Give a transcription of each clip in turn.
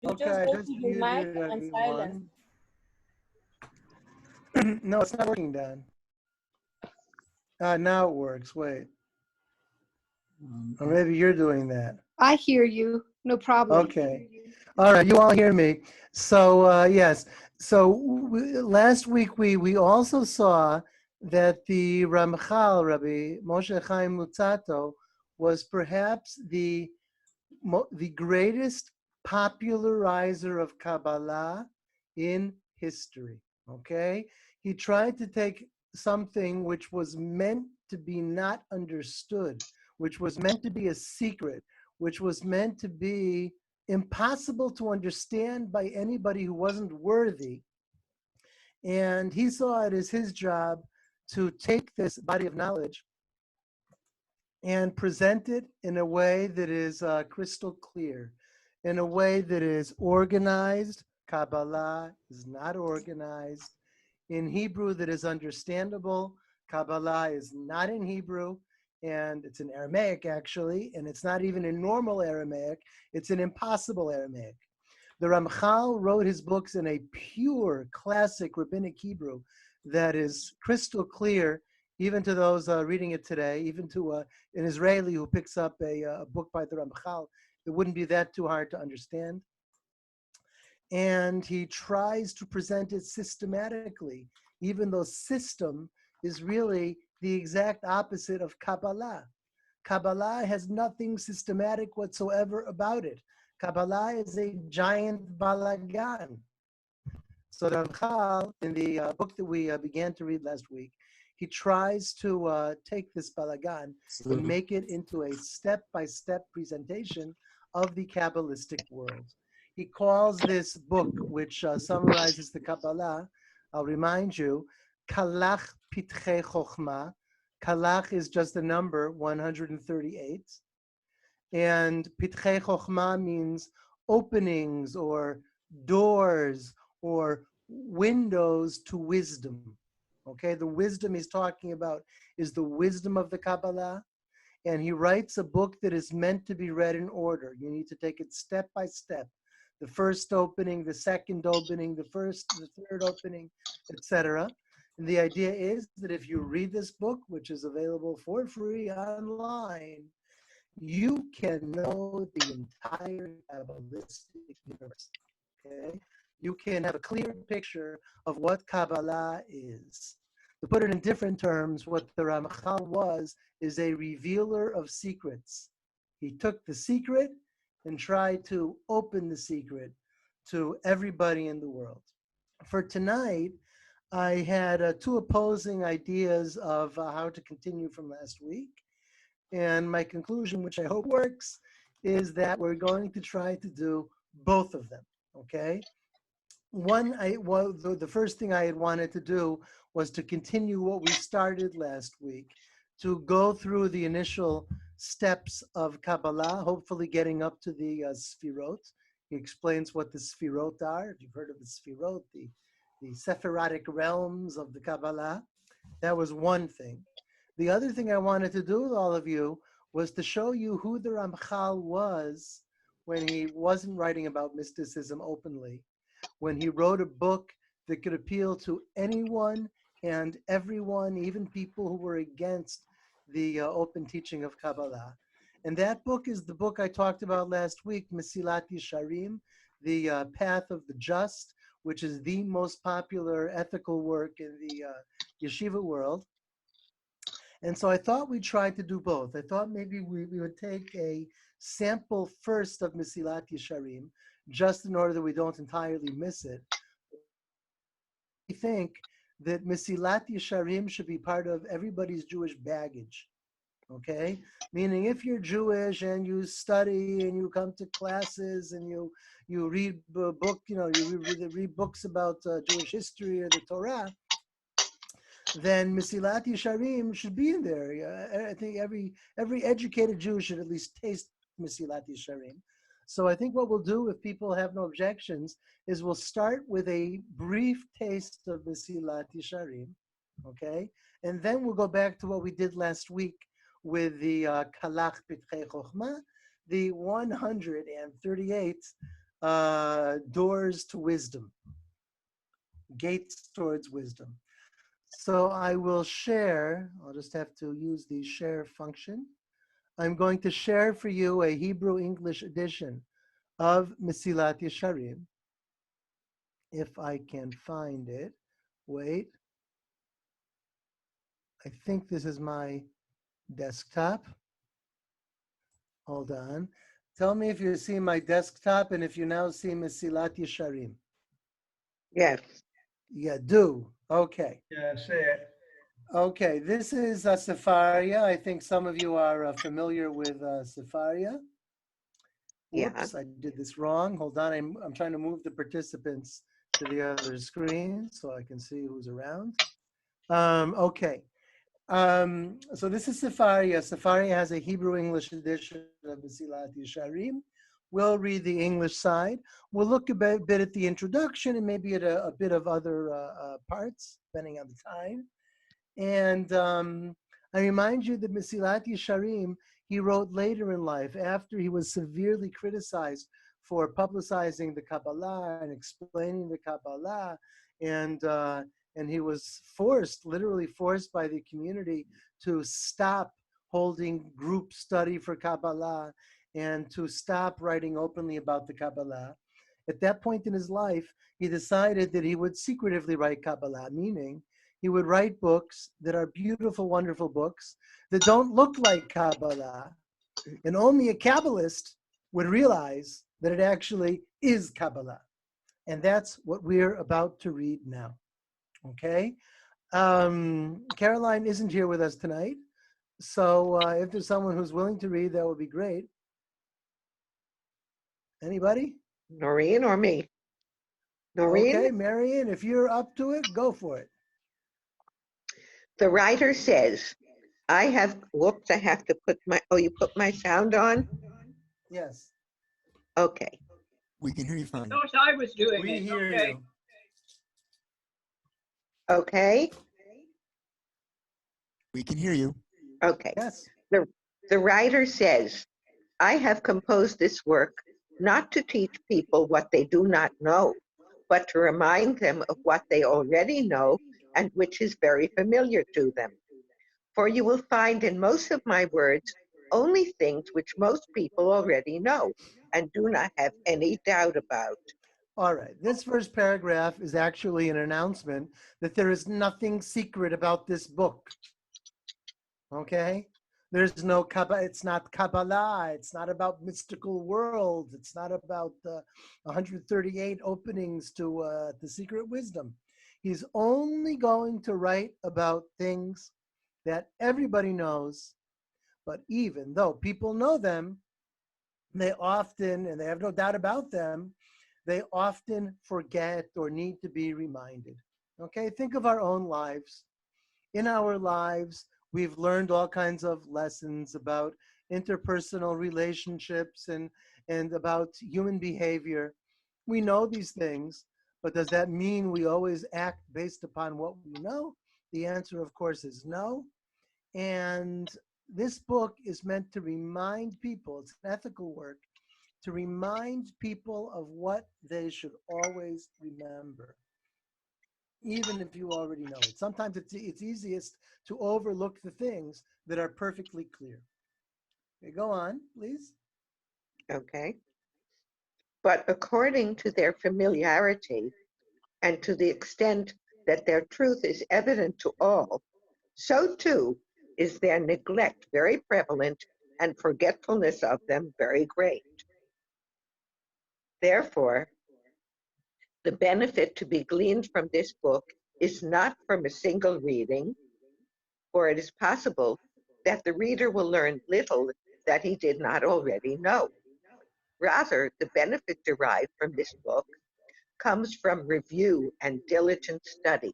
You Okay, just I go just to the mic muted and silence. everyone. No, it's not working, Dan. Now it works. Wait. Or maybe you're doing that. I hear you. No problem. Okay. All right. You all hear me. So, yes. So last week we also saw that the Ramchal, Rabbi Moshe Chaim Luzzatto, was perhaps the greatest popularizer of Kabbalah in history. Okay? He tried to take something which was meant to be not understood, which was meant to be a secret, which was meant to be impossible to understand by anybody who wasn't worthy. And he saw it as his job to take this body of knowledge and present it in a way that is crystal clear, in a way that is organized. Kabbalah is not organized. In Hebrew that is understandable. Kabbalah is not in Hebrew, and it's in Aramaic actually, and it's not even in normal Aramaic, it's an impossible Aramaic. The Ramchal wrote his books in a pure classic rabbinic Hebrew that is crystal clear, even to those reading it today, even to an Israeli who picks up a book by the Ramchal. It wouldn't be that too hard to understand. And he tries to present it systematically, even though system is really the exact opposite of Kabbalah. Kabbalah has nothing systematic whatsoever about it. Kabbalah is a giant balagan. So the Ramchal, in the book that we began to read last week, he tries to take this balagan and make it into a step-by-step presentation of the Kabbalistic world. He calls this book, which summarizes the Kabbalah, I'll remind you, Kalach Pitchei Chochmah. Kalach is just a number, 138. And Pitchei Chochmah means openings or doors or windows to wisdom. Okay, the wisdom he's talking about is the wisdom of the Kabbalah. And he writes a book that is meant to be read in order. You need to take it step by step. The first opening, the second opening, the first, the third opening, etc. And the idea is that if you read this book, which is available for free online, you can know the entire Kabbalistic universe. Okay? You can have a clear picture of what Kabbalah is. To put it in different terms, what the Ramchal was is a revealer of secrets. He took the secret and tried to open the secret to everybody in the world. For tonight, I had two opposing ideas of how to continue from last week. And my conclusion, which I hope works, is that we're going to try to do both of them, okay? The first thing I had wanted to do was to continue what we started last week, to go through the initial steps of Kabbalah, hopefully getting up to the Sfirot. He explains what the Sfirot are. If you've heard of the Sfirot, the Sephirotic realms of the Kabbalah, that was one thing. The other thing I wanted to do with all of you was to show you who the Ramchal was when he wasn't writing about mysticism openly, when he wrote a book that could appeal to anyone and everyone, even people who were against the open teaching of Kabbalah. And that book is the book I talked about last week, Mesilat Yesharim, the Path of the Just, which is the most popular ethical work in the yeshiva world. And so I thought we'd try to do both. I thought maybe we would take a sample first of Mesilat Yesharim, just in order that we don't entirely miss it. I think that Mesilat Yesharim should be part of everybody's Jewish baggage, okay? Meaning if you're Jewish and you study and you come to classes and you read a book, you read books about Jewish history or the Torah, then Mesilat Yesharim should be in there. I think every educated Jew should at least taste Mesilat Yesharim. So I think what we'll do, if people have no objections, is we'll start with a brief taste of Mesilat Yesharim, okay? And then we'll go back to what we did last week with the Kalach Pitchei Chochmah, the 138th doors to wisdom, gates towards wisdom. So I will share, I'll just have to use the share function. I'm going to share for you a Hebrew English edition of Mesilat Yesharim, if I can find it. Wait, I think this is my desktop. Hold on. Tell me if you see my desktop and if you now see Mesilat Yesharim. Yes. Yeah, do. Okay. Yeah, say it. Okay, this is Sefaria. I think some of you are familiar with Sefaria. Yeah. Whoops, I did this wrong. Hold on, I'm trying to move the participants to the other screen so I can see who's around. Okay, so this is Sefaria. Sefaria has a Hebrew English edition of Mesilat Yesharim. We'll read the English side. We'll look a bit at the introduction and maybe at a bit of other parts, depending on the time. And I remind you that Mesilat Yesharim, he wrote later in life, after he was severely criticized for publicizing the Kabbalah and explaining the Kabbalah, and he was forced, literally forced by the community to stop holding group study for Kabbalah and to stop writing openly about the Kabbalah. At that point in his life, he decided that he would secretively write Kabbalah, meaning he would write books that are beautiful, wonderful books that don't look like Kabbalah. And only a Kabbalist would realize that it actually is Kabbalah. And that's what we're about to read now. Okay? Caroline isn't here with us tonight. So if there's someone who's willing to read, that would be great. Anybody? Noreen or me? Noreen? Okay, Marion, if you're up to it, go for it. The writer says, whoops, I have to put you put my sound on? Yes. Okay. We can hear you fine. Thought I was doing We it. hear Okay. you. Okay. We can hear you. Okay. Yes. The writer says, I have composed this work not to teach people what they do not know, but to remind them of what they already know and which is very familiar to them. For you will find in most of my words only things which most people already know and do not have any doubt about. All right. This first paragraph is actually an announcement that there is nothing secret about this book. Okay? There's no Kabbalah. It's not Kabbalah. It's not about mystical worlds. It's not about 138 openings to the secret wisdom. He's only going to write about things that everybody knows, but even though people know them, they often, and they have no doubt about them, they often forget or need to be reminded. Okay, think of our own lives. In our lives, we've learned all kinds of lessons about interpersonal relationships and about human behavior. We know these things, but does that mean we always act based upon what we know? The answer, of course, is no. And this book is meant to remind people, it's an ethical work, to remind people of what they should always remember, even if you already know it. Sometimes it's easiest to overlook the things that are perfectly clear. Okay, go on, please. Okay. But according to their familiarity and to the extent that their truth is evident to all, so too is their neglect very prevalent and forgetfulness of them very great. Therefore, the benefit to be gleaned from this book is not from a single reading, for it is possible that the reader will learn little that he did not already know. Rather, the benefit derived from this book comes from review and diligent study,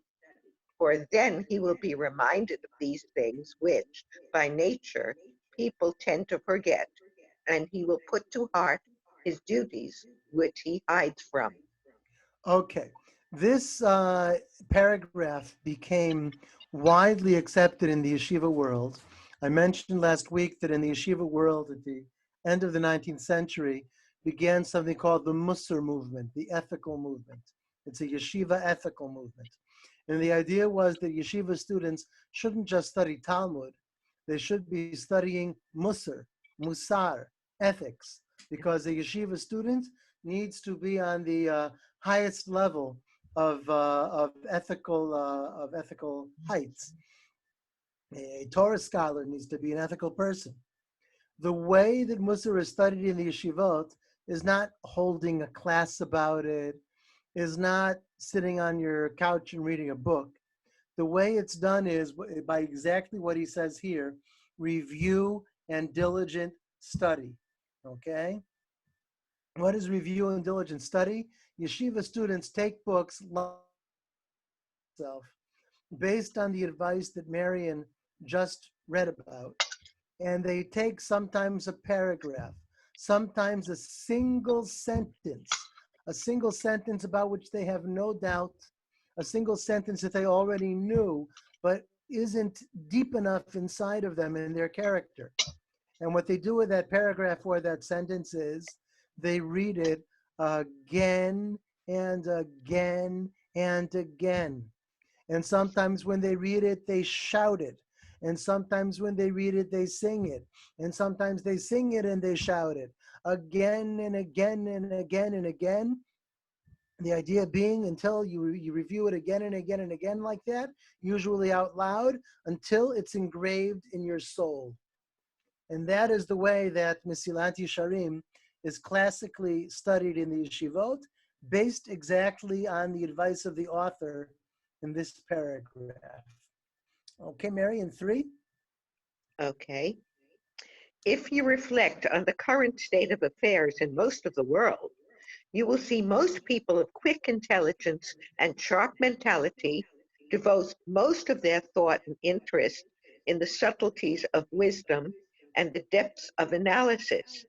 for then he will be reminded of these things which, by nature, people tend to forget, and he will put to heart his duties which he hides from. Okay, this paragraph became widely accepted in the yeshiva world. I mentioned last week that in the yeshiva world at the end of the 19th century, began something called the Musar movement, the ethical movement. It's a yeshiva ethical movement. And the idea was that yeshiva students shouldn't just study Talmud, they should be studying Musar, ethics, because a yeshiva student needs to be on the highest level of ethical heights. A Torah scholar needs to be an ethical person. The way that Musar is studied in the yeshivot is not holding a class about it, is not sitting on your couch and reading a book. The way it's done is by exactly what he says here, review and diligent study, okay? What is review and diligent study? Yeshiva students take books based on the advice that Marian just read about, and they take sometimes a paragraph, sometimes a single sentence about which they have no doubt, a single sentence that they already knew, but isn't deep enough inside of them in their character. And what they do with that paragraph or that sentence is they read it again and again and again. And sometimes when they read it, they shout it. And sometimes when they read it, they sing it. And sometimes they sing it and they shout it again and again and again and again. The idea being until you review it again and again and again like that, usually out loud, until it's engraved in your soul. And that is the way that Mesilat Yesharim is classically studied in the yeshivot, based exactly on the advice of the author in this paragraph. Okay, Mary, in 3. Okay. If you reflect on the current state of affairs in most of the world, you will see most people of quick intelligence and sharp mentality devote most of their thought and interest in the subtleties of wisdom and the depths of analysis,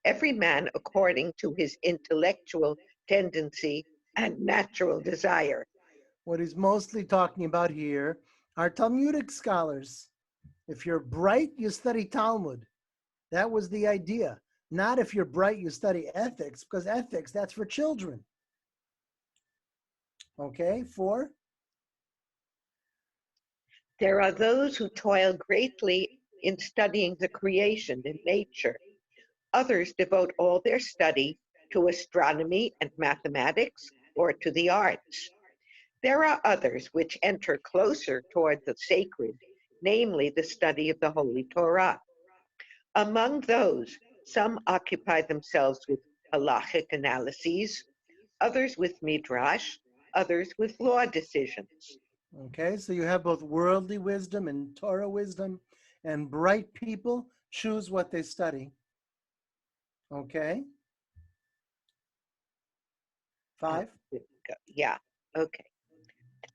every man according to his intellectual tendency and natural desire. What he's mostly talking about here are Talmudic scholars. If you're bright, you study Talmud. That was the idea. Not if you're bright, you study ethics, because ethics, that's for children. Okay, 4. There are those who toil greatly in studying the creation and nature. Others devote all their study to astronomy and mathematics or to the arts. There are others which enter closer toward the sacred, namely the study of the Holy Torah. Among those, some occupy themselves with halachic analyses, others with midrash, others with law decisions. Okay, so you have both worldly wisdom and Torah wisdom, and bright people choose what they study. Okay. 5. Yeah, okay.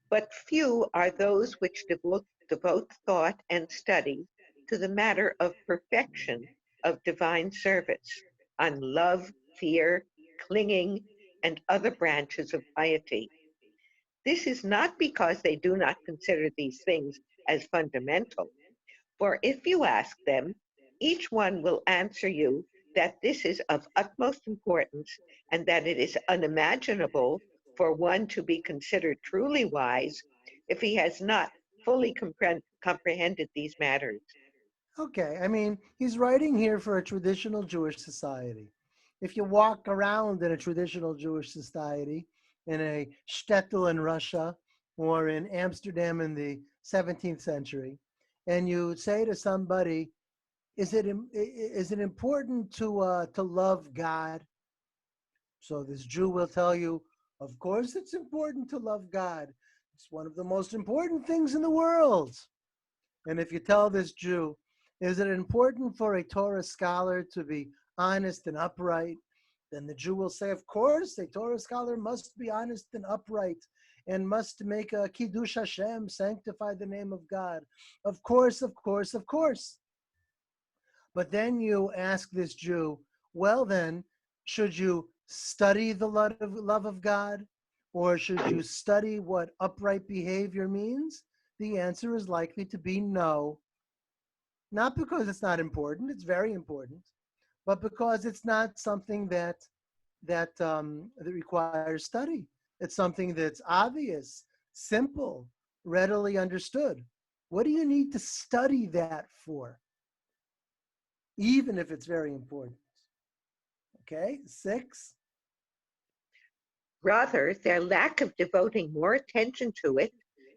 But few are those which devote thought and study to the matter of perfection of divine service, on love, fear, clinging, and other branches of piety. This is not because they do not consider these things as fundamental, for if you ask them, each one will answer you that this is of utmost importance and that it is unimaginable for one to be considered truly wise if he has not fully comprehended these matters. Okay, I mean, he's writing here for a traditional Jewish society. If you walk around in a traditional Jewish society, in a shtetl in Russia or in Amsterdam in the 17th century, and you say to somebody, is it important to love God? So this Jew will tell you, of course it's important to love God. It's one of the most important things in the world. And if you tell this Jew, is it important for a Torah scholar to be honest and upright? Then the Jew will say, of course, a Torah scholar must be honest and upright and must make a Kiddush Hashem, sanctify the name of God. Of course, of course, of course. But then you ask this Jew, well then, should you study the love of God? Or should you study what upright behavior means? The answer is likely to be no. Not because it's not important, it's very important, but because it's not something that requires study. It's something that's obvious, simple, readily understood. What do you need to study that for? Even if it's very important. Okay, 6. Rather, their lack of devoting more attention to it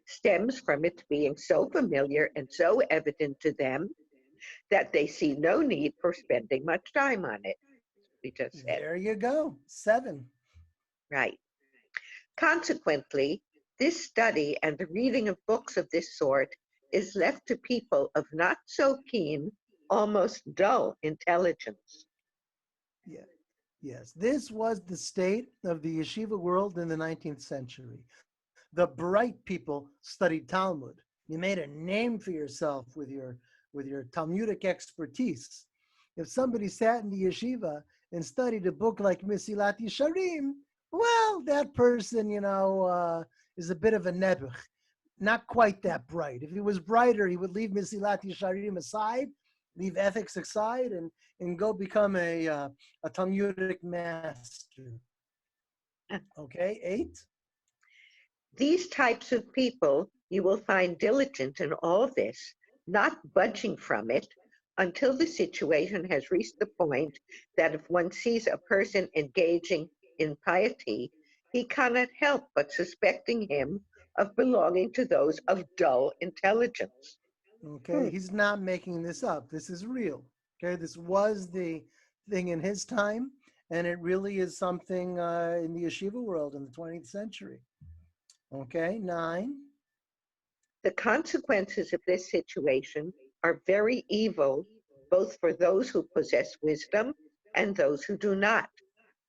stems from its being so familiar and so evident to them that they see no need for spending much time on it. We just said, There you go, 7. right. Consequently, this study and the reading of books of this sort is left to people of not so keen, almost dull intelligence. Yeah. Yes, this was the state of the yeshiva world in the 19th century. The bright people studied Talmud. You made a name for yourself with your Talmudic expertise. If somebody sat in the yeshiva and studied a book like Mesilat Yesharim, well, that person, is a bit of a nebuch. Not quite that bright. If he was brighter, he would leave Mesilat Yesharim aside, leave ethics aside, and go become a Talmudic master. Okay, 8. These types of people you will find diligent in all this, not budging from it until the situation has reached the point that if one sees a person engaging in piety, he cannot help but suspecting him of belonging to those of dull intelligence. Okay, he's not making this up. This is real. Okay, this was the thing in his time, and it really is something in the yeshiva world in the 20th century. Okay, 9. The consequences of this situation are very evil, both for those who possess wisdom and those who do not,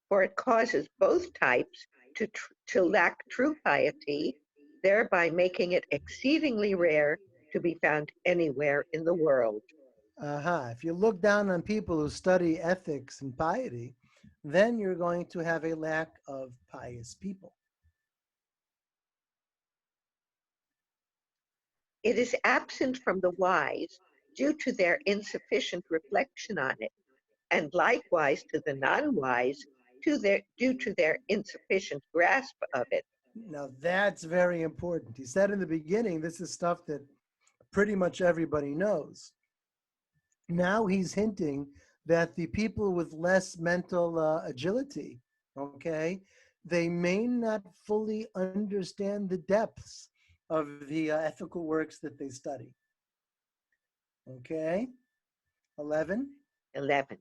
for it causes both types to lack true piety, thereby making it exceedingly rare to be found anywhere in the world. If you look down on people who study ethics and piety, then you're going to have a lack of pious people. It is absent from the wise due to their insufficient reflection on it, and likewise to the non-wise due to their insufficient grasp of it. Now that's very important. He said in the beginning, this is stuff that pretty much everybody knows. Now he's hinting that the people with less mental agility, okay, they may not fully understand the depths of the ethical works that they study. Okay, 11. 11.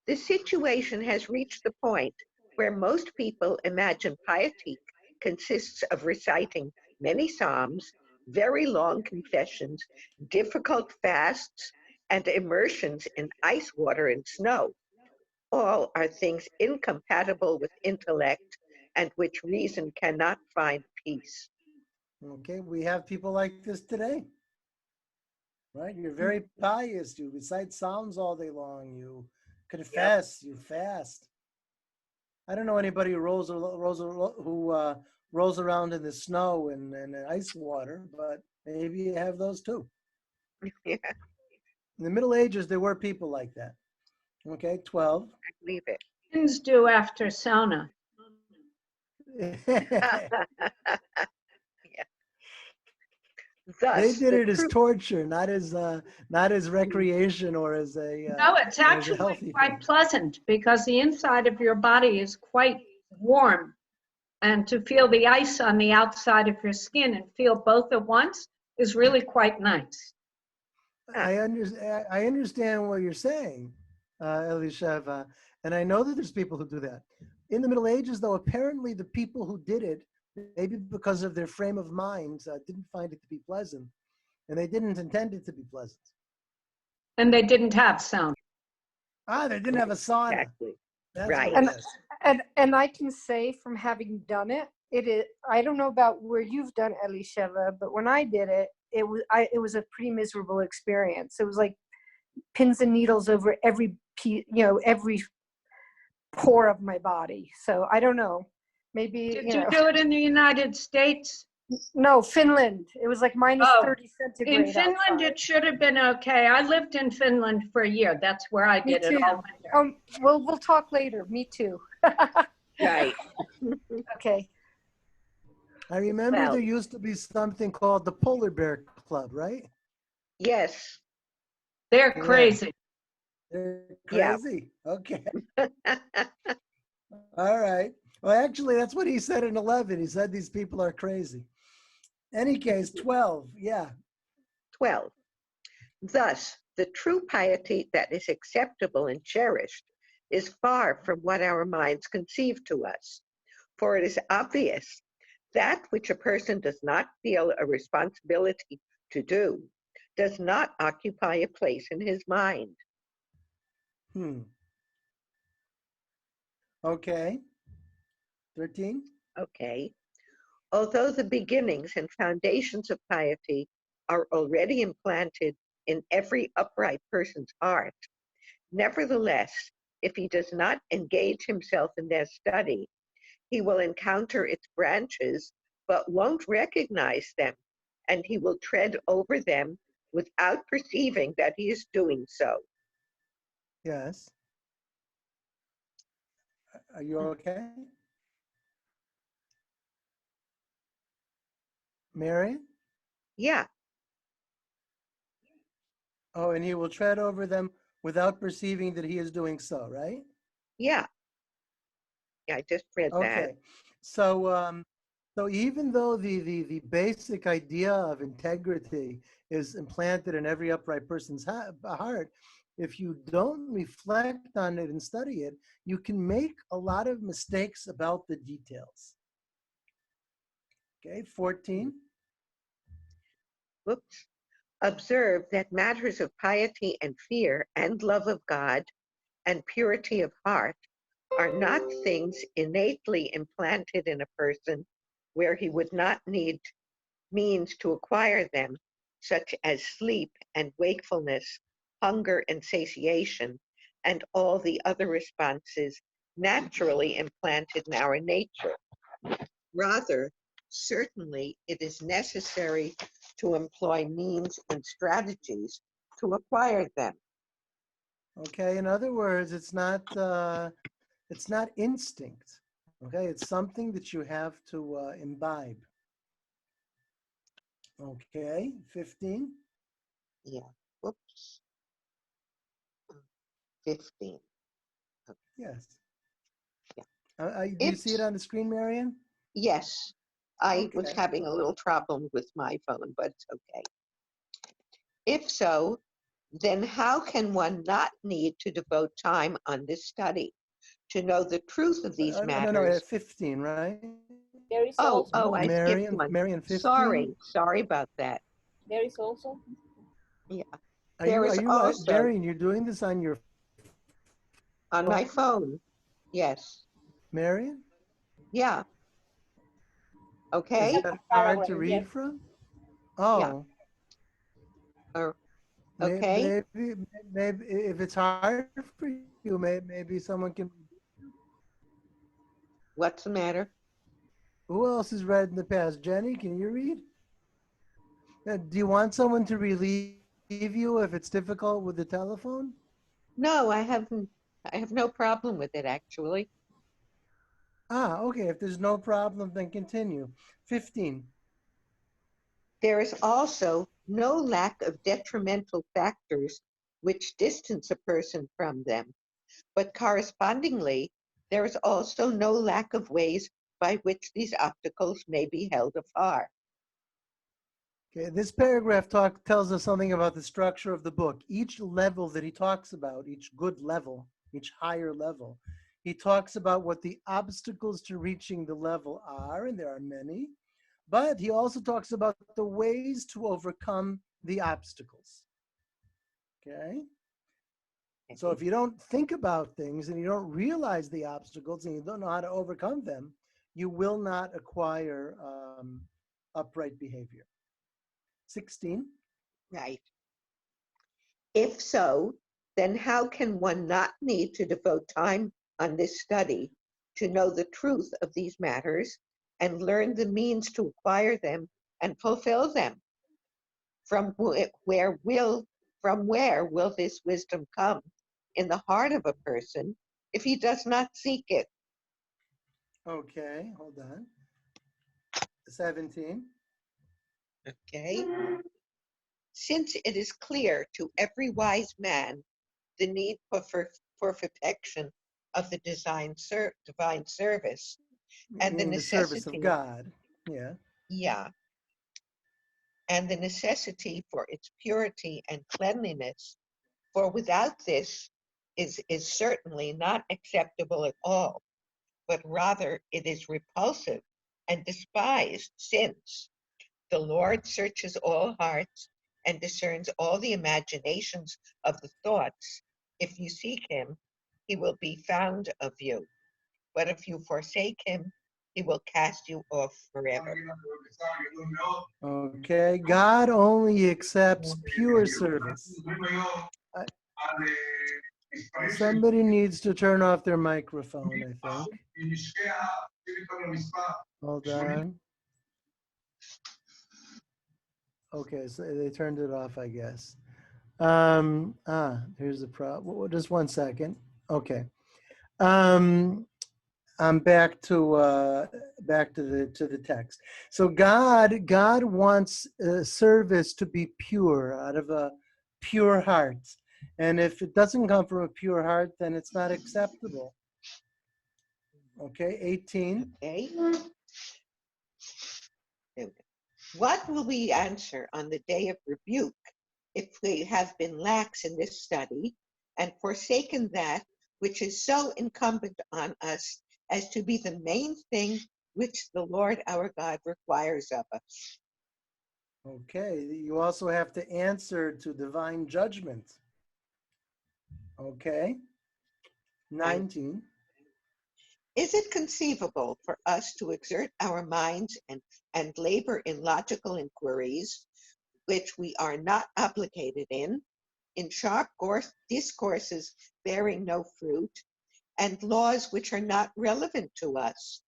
The situation has reached the point where most people imagine piety consists of reciting many psalms, very long confessions, difficult fasts, and immersions in ice water and snow. All are things incompatible with intellect and which reason cannot find peace. Okay, we have people like this today. Right? You're very pious. You recite psalms all day long. You confess. You fast. I don't know anybody who rolls around in the snow and ice water, but maybe you have those too. Yeah, In the Middle Ages, there were people like that. Okay, 12. I believe it. Things do after sauna. Thus, They did the it as true torture, not as recreation or as a No, it's as a actually healthy quite thing. pleasant because the inside of your body is quite warm. And to feel the ice on the outside of your skin and feel both at once is really quite nice. I understand what you're saying, Elisheva, and I know that there's people who do that. In the Middle Ages, though, apparently the people who did it, maybe because of their frame of mind, didn't find it to be pleasant, and they didn't intend it to be pleasant. And they didn't have sauna. They didn't have a sauna. exactly. That's Right. what it is. And I can say from having done it, it is. I don't know about where you've done Elisheva, but when I did it, it was a pretty miserable experience. It was like pins and needles over every every pore of my body. So I don't know. Maybe Did you do it in the United States? No, Finland. It was like minus Oh, 30 centigrade. In Finland, outside. it should have been okay. I lived in Finland for a year. That's where I Me did it too. all winter. We'll talk later. Me too. Right. Okay. I remember Well. there used to be something called the Polar Bear Club, right? Yes. They're Yeah. crazy. They're Yeah. crazy. Okay. All right. Well, actually, that's what he said in 11. He said these people are crazy. Any case, 12. Yeah. 12. Thus, the true piety that is acceptable and cherished is far from what our minds conceive to us. For it is obvious that which a person does not feel a responsibility to do does not occupy a place in his mind. Okay. 13. Okay. Although the beginnings and foundations of piety are already implanted in every upright person's heart, nevertheless, if he does not engage himself in their study, he will encounter its branches but won't recognize them, and he will tread over them without perceiving that he is doing so. Yes. Are you okay? Mary? Yeah, Oh, and he will tread over them without perceiving that he is doing so, right? yeah, I just read that. Okay. So so even though the basic idea of integrity is implanted in every upright person's heart, if you don't reflect on it and study it, you can make a lot of mistakes about the details. Okay, 14. Whoops. Observe that matters of piety and fear and love of God and purity of heart are not things innately implanted in a person where he would not need means to acquire them, such as sleep and wakefulness, hunger and satiation, and all the other responses naturally implanted in our nature. Rather, certainly it is necessary to employ means and strategies to acquire them. Okay, in other words, it's not instinct. Okay, it's something that you have to imbibe. Okay, 15. Yeah, whoops. 15. Yes. Yeah. Do you see it on the screen, Marion? Yes, I was Okay. having a little problem with my phone, but it's okay. If so, then how can one not need to devote time on this study to know the truth of these No, matters? 15, right? There is Oh, also I skipped one. Marion, 15. Sorry about that. there is also Yeah, Are there you, is also Marion, you're doing this on your on my phone. Yes. Marion? Yeah. Is Okay. that hard paragraph. to read Yes. from? Yeah. Oh, Okay. maybe if it's hard for you, maybe someone can. What's the matter? Who else has read in the past? Jenny, can you read? Do you want someone to relieve you if it's difficult with the telephone? No, I haven't. I have no problem with it, actually. Ah, okay. If there's no problem, then continue. 15. There is also no lack of detrimental factors which distance a person from them, but correspondingly, there is also no lack of ways by which these obstacles may be held afar. Okay, this paragraph tells us something about the structure of the book. Each level that he talks about, each good level, each higher level, he talks about what the obstacles to reaching the level are, and there are many, but he also talks about the ways to overcome the obstacles. Okay? So if you don't think about things and you don't realize the obstacles and you don't know how to overcome them, you will not acquire upright behavior. 16. Right. If so, then how can one not need to devote time on this study to know the truth of these matters and learn the means to acquire them and fulfill them. From where will this wisdom come in the heart of a person if he does not seek it? Okay, hold on. 17. Okay. Since it is clear to every wise man the need for perfection of the divine service and the Meaning the service of necessity, God. Yeah. yeah, and the necessity for its purity and cleanliness, for without this is certainly not acceptable at all, but rather it is repulsive and despised, since the Lord searches all hearts and discerns all the imaginations of the thoughts. If you seek him, he will be found of you. But if you forsake him, he will cast you off forever. Okay, God only accepts pure service. Somebody needs to turn off their microphone, I think. Hold on. Okay, so they turned it off, I guess. Here's the problem. Just one second. Okay. I'm back to the text. So God wants service to be pure, out of a pure heart, and if it doesn't come from a pure heart, then it's not acceptable. Okay, 18. Okay. What will we answer on the day of rebuke if we have been lax in this study and forsaken that which is so incumbent on us as to be the main thing which the Lord our God requires of us? Okay, you also have to answer to divine judgment. Okay, 19. Is it conceivable for us to exert our minds and labor in logical inquiries, which we are not obligated in sharp discourses bearing no fruit, and laws which are not relevant to us,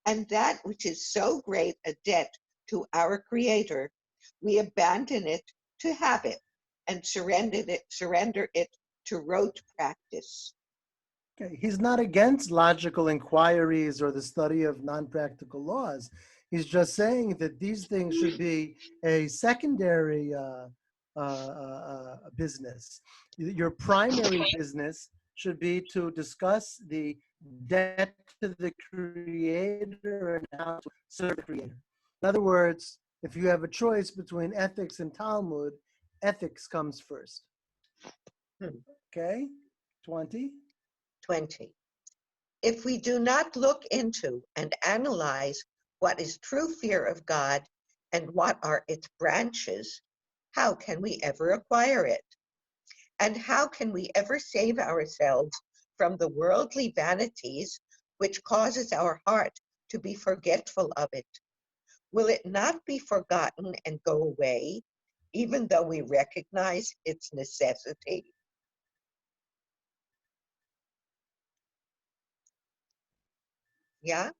and that which is so great a debt to our Creator, we abandon it to habit and surrender it to rote practice? Okay, he's not against logical inquiries or the study of non-practical laws. He's just saying that these things should be a secondary business. Your primary business should be to discuss the debt to the Creator and how to serve the Creator. In other words, if you have a choice between ethics and Talmud, ethics comes first. Okay, 20. 20. If we do not look into and analyze what is true fear of God and what are its branches, how can we ever acquire it? And how can we ever save ourselves from the worldly vanities which causes our heart to be forgetful of it? Will it not be forgotten and go away, even though we recognize its necessity? Yeah?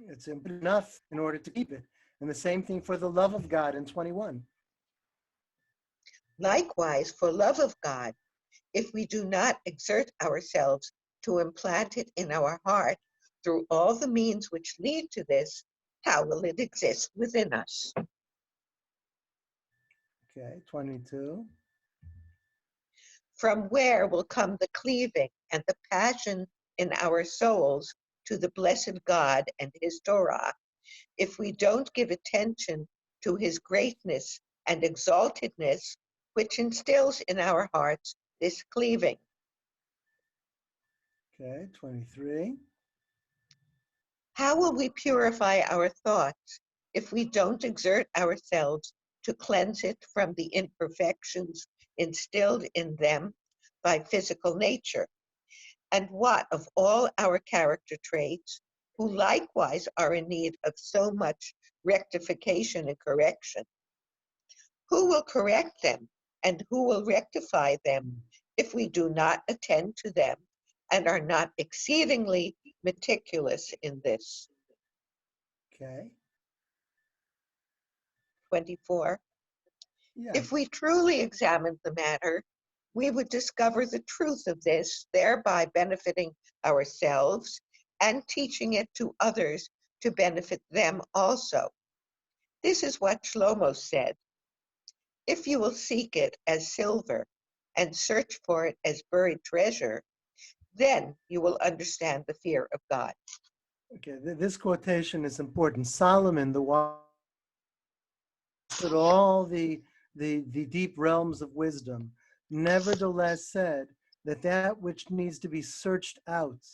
It's enough in order to keep it. And the same thing for the love of God in 21. Likewise, for love of God, if we do not exert ourselves to implant it in our heart through all the means which lead to this, how will it exist within us? Okay, 22. From where will come the cleaving and the passion in our souls to the blessed God and his Torah, if we don't give attention to his greatness and exaltedness, which instills in our hearts this cleaving? Okay, 23. How will we purify our thoughts if we don't exert ourselves to cleanse it from the imperfections instilled in them by physical nature? And what of all our character traits, who likewise are in need of so much rectification and correction? Who will correct them and who will rectify them if we do not attend to them and are not exceedingly meticulous in this? Okay. 24. Yeah. If we truly examined the matter, we would discover the truth of this, thereby benefiting ourselves and teaching it to others to benefit them also. This is what Shlomo said. If you will seek it as silver and search for it as buried treasure, then you will understand the fear of God. Okay, this quotation is important. Solomon, the one with all the deep realms of wisdom, nevertheless said that that which needs to be searched out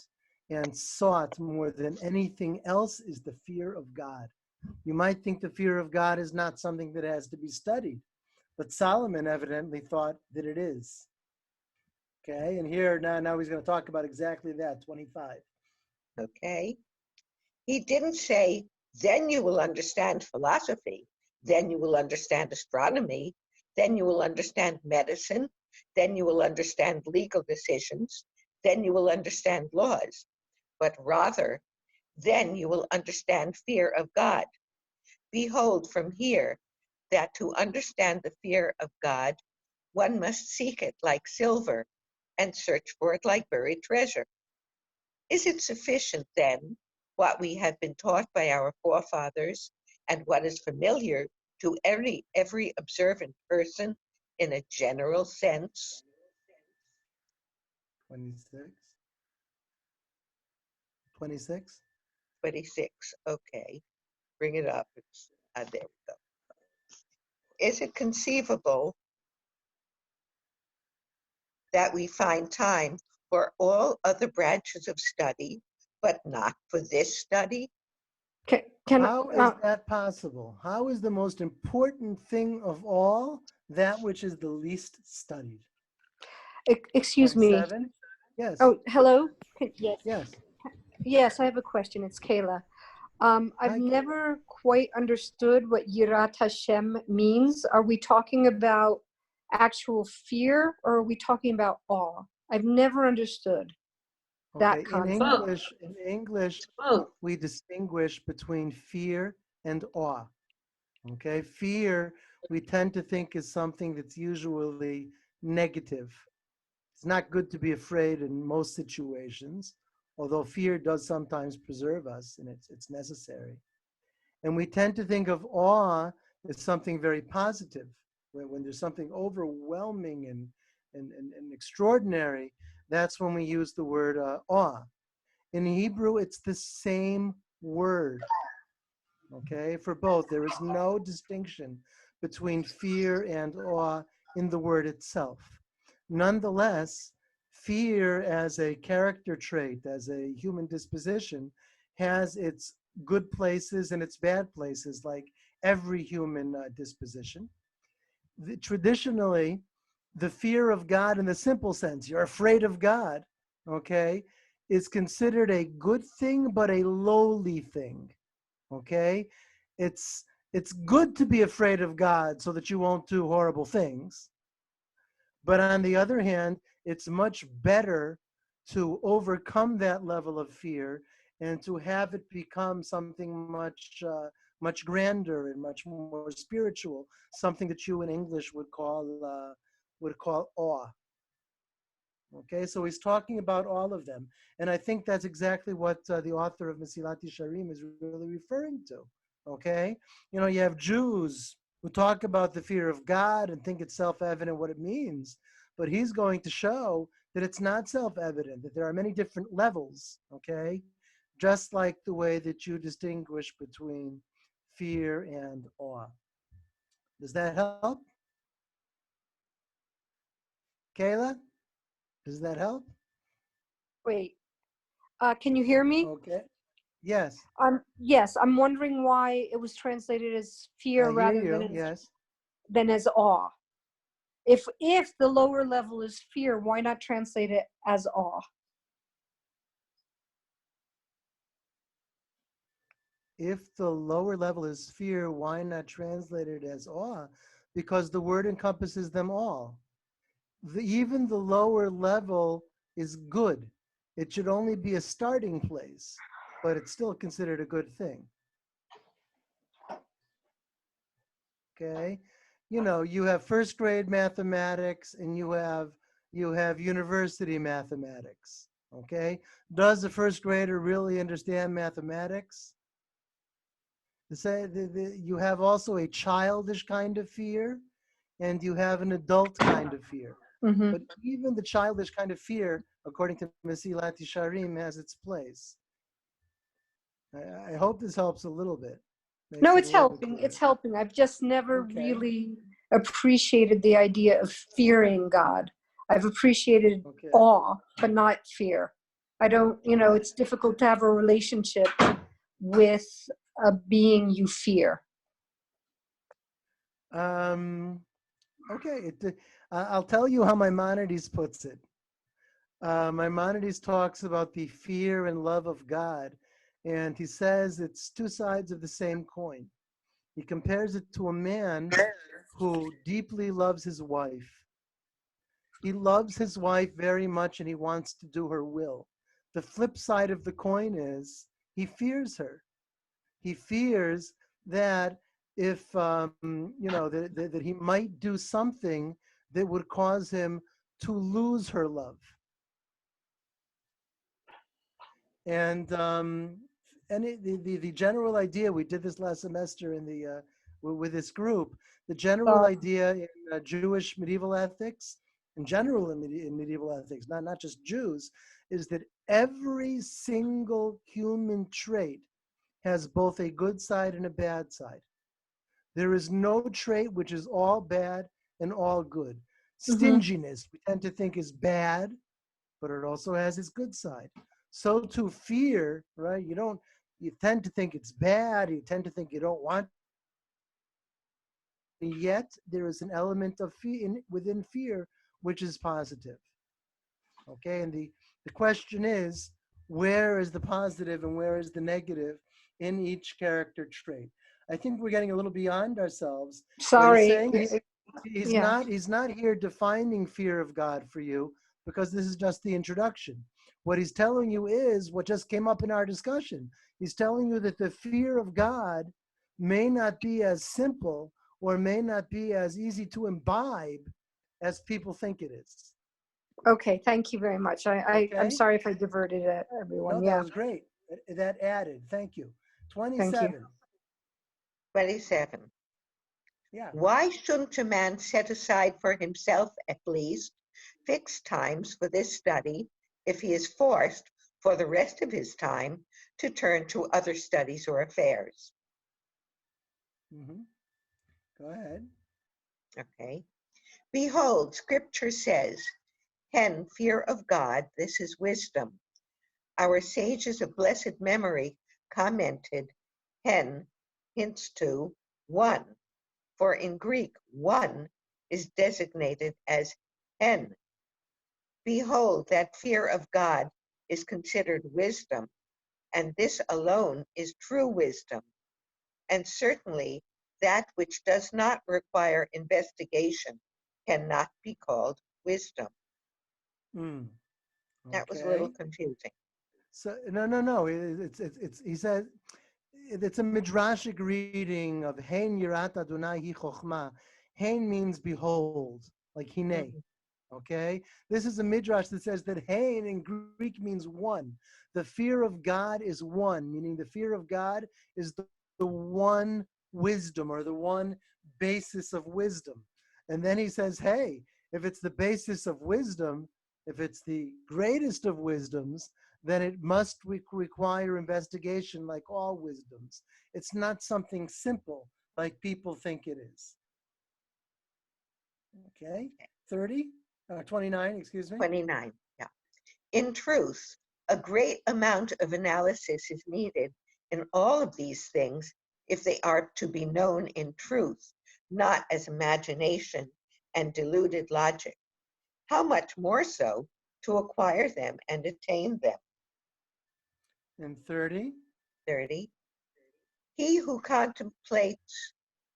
and sought more than anything else is the fear of God. You might think the fear of God is not something that has to be studied, but Solomon evidently thought that it is. Okay, and here now he's going to talk about exactly that, 25. Okay? He didn't say, then you will understand philosophy, then you will understand astronomy, then you will understand medicine, then you will understand legal decisions, then you will understand laws, but rather, then you will understand fear of God. Behold from here that to understand the fear of God, one must seek it like silver and search for it like buried treasure. Is it sufficient then, what we have been taught by our forefathers and what is familiar to every observant person in a general sense? 26. 26. 26, okay, bring it up. There we go. Is it conceivable that we find time for all other branches of study, but not for this study? How is that possible? How is the most important thing of all that which is the least studied? Excuse me. 27? Yes. Oh, hello. Yes. Yes. Yes, I have a question. It's Kayla. I've Hi, Kayla. never quite understood what Yirat Hashem means. Are we talking about actual fear or are we talking about awe? I've never understood that Okay, concept. in English, Both. we distinguish between fear and awe. Okay, fear we tend to think is something that's usually negative. It's not good to be afraid in most situations, although fear does sometimes preserve us and it's necessary. And we tend to think of awe as something very positive. When there's something overwhelming and extraordinary, that's when we use the word awe. In Hebrew, it's the same word, okay, for both. There is no distinction between fear and awe in the word itself. Nonetheless, fear as a character trait, as a human disposition, has its good places and its bad places, like every human disposition. Traditionally, the fear of God in the simple sense, you're afraid of God, okay, is considered a good thing, but a lowly thing, okay? It's good to be afraid of God so that you won't do horrible things. But on the other hand, it's much better to overcome that level of fear and to have it become something much grander and much more spiritual, something that you in English would call awe. Okay, so he's talking about all of them, and I think that's exactly what the author of Mesilat Yesharim is really referring to. Okay, you know, you have Jews who talk about the fear of God and think it's self-evident what it means, but he's going to show that it's not self-evident, that there are many different levels, okay? Just like the way that you distinguish between fear and awe. Does that help? Kayla, does that help? Wait, can you hear me? Okay, yes, Yes, I'm wondering why it was translated as fear I hear rather you, yes. than as awe. If the lower level is fear, why not translate it as awe? If the lower level is fear, why not translate it as awe? Because the word encompasses them all. Even the lower level is good. It should only be a starting place, but it's still considered a good thing. Okay, you know, you have first grade mathematics and you have university mathematics. Okay, does the first grader really understand mathematics? You have also a childish kind of fear, and you have an adult kind of fear. Hmm. But even the childish kind of fear, according to Mesilat Yesharim, has its place. I hope this helps a little bit. Makes No, it a it's little bit helping. clearer. It's helping. I've just never Okay. really appreciated the idea of fearing God. I've appreciated Okay. awe, but not fear. I don't, it's difficult to have a relationship with a being you fear. Okay. I'll tell you how Maimonides puts it. Maimonides talks about the fear and love of God, and he says it's two sides of the same coin. He compares it to a man who deeply loves his wife. He loves his wife very much and he wants to do her will. The flip side of the coin is he fears her. He fears that if, that he might do something that would cause him to lose her love. And the general idea, we did this last semester in the with this group, the general idea in Jewish medieval ethics, in general in medieval ethics, not just Jews, is that every single human trait has both a good side and a bad side. There is no trait which is all bad and all good. Stinginess, we tend to think is bad, but it also has its good side. So to fear, right? You tend to think it's bad. You tend to think you don't want. Yet there is an element of fear within fear, which is positive. Okay, and the question is, where is the positive and where is the negative in each character trait? I think we're getting a little beyond ourselves. What he's Sorry. saying is, Yeah. he's not here defining fear of God for you, because this is just the introduction. What he's telling you is what just came up in our discussion. He's telling you that the fear of God may not be as simple or may not be as easy to imbibe as people think it is. Okay. Thank you very much. I'm Okay? sorry if I diverted everyone. No, that Yeah. was great. That added. Thank you. Thank you. 27. 27. Yeah. Why shouldn't a man set aside for himself at least fixed times for this study if he is forced for the rest of his time to turn to other studies or affairs? Mm-hmm. Go ahead. Okay. Behold, scripture says, hen, fear of God, this is wisdom. Our sages of blessed memory commented, hen hints to one, for in Greek, one is designated as hen. Behold, that fear of God is considered wisdom, and this alone is true wisdom. And certainly that which does not require investigation cannot be called wisdom. Mm. That was a little Okay. confusing. So no. It's he said it's a midrashic reading of Hein Yirat Adonai Hi Chochma. Hein means behold, like hine. Mhm. Okay, this is a midrash that says that Hein in Greek means one. The fear of God is one, meaning the fear of God is the one wisdom or the one basis of wisdom. And then he says, hey, if it's the basis of wisdom, if it's the greatest of wisdoms, then it must require investigation like all wisdoms. It's not something simple like people think it is. Okay, 30, 29, excuse me. 29. Yeah. In truth, a great amount of analysis is needed in all of these things if they are to be known in truth, not as imagination and deluded logic. How much more so to acquire them and attain them? And 30. 30. He who contemplates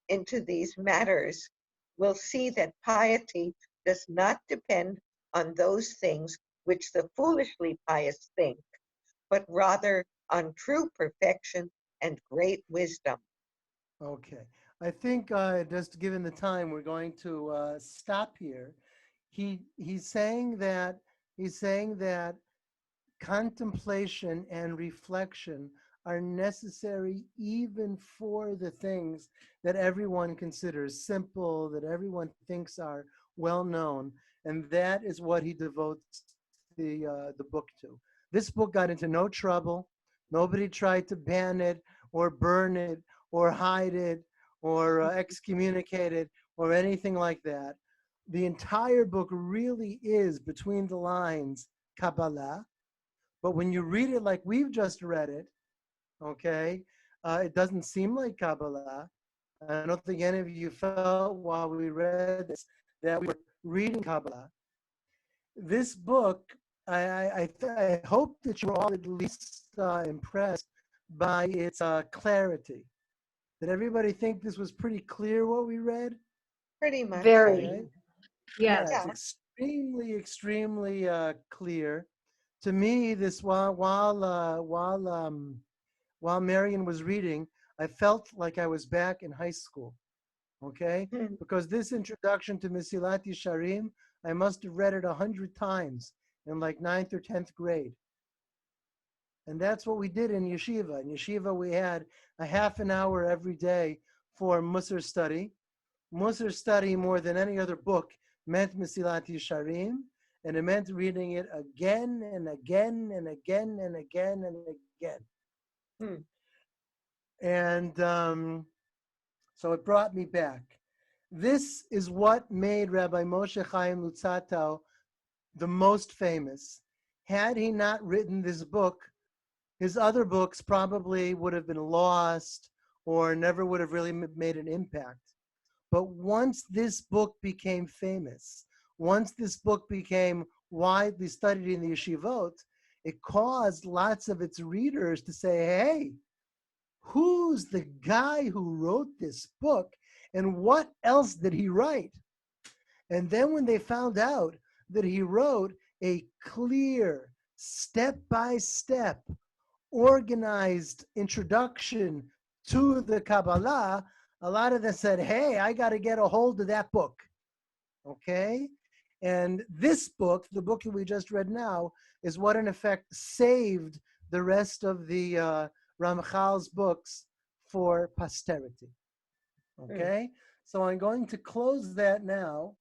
into these matters will see that piety does not depend on those things which the foolishly pious think, but rather on true perfection and great wisdom. Okay. I think just given the time, we're going to stop here. He's saying that contemplation and reflection are necessary even for the things that everyone considers simple, that everyone thinks are well known, and that is what he devotes the book to. This book got into no trouble. Nobody tried to ban it or burn it or hide it or excommunicate it or anything like that. The entire book really is between the lines Kabbalah, but when you read it like we've just read it, okay, it doesn't seem like Kabbalah. I don't think any of you felt while we read this that we were reading Kabbalah. This book, I hope that you were all at least impressed by its clarity. Did everybody think this was pretty clear what we read? Pretty much. Very. Okay. Yes. Yeah, it's extremely clear. To me, this while Marion was reading, I felt like I was back in high school. Okay, Hmm. because this introduction to Mesilat Yesharim, I must have read it 100 times in like 9th or 10th grade. And that's what we did in yeshiva. In yeshiva, we had a half an hour every day for Musar study. Musar study, more than any other book, meant Mesilat Yesharim, and it meant reading it again and again and again and again and again. Hmm. And so it brought me back. This is what made Rabbi Moshe Chaim Luzzatto the most famous. Had he not written this book, his other books probably would have been lost or never would have really made an impact. But once this book became famous, once this book became widely studied in the yeshivot, it caused lots of its readers to say, hey, who's the guy who wrote this book and what else did he write? And then when they found out that he wrote a clear, step-by-step, organized introduction to the Kabbalah, a lot of them said, hey, I got to get a hold of that book. Okay? And this book, the book that we just read now, is what in effect saved the rest of the Ramchal's books for posterity. Okay? So I'm going to close that now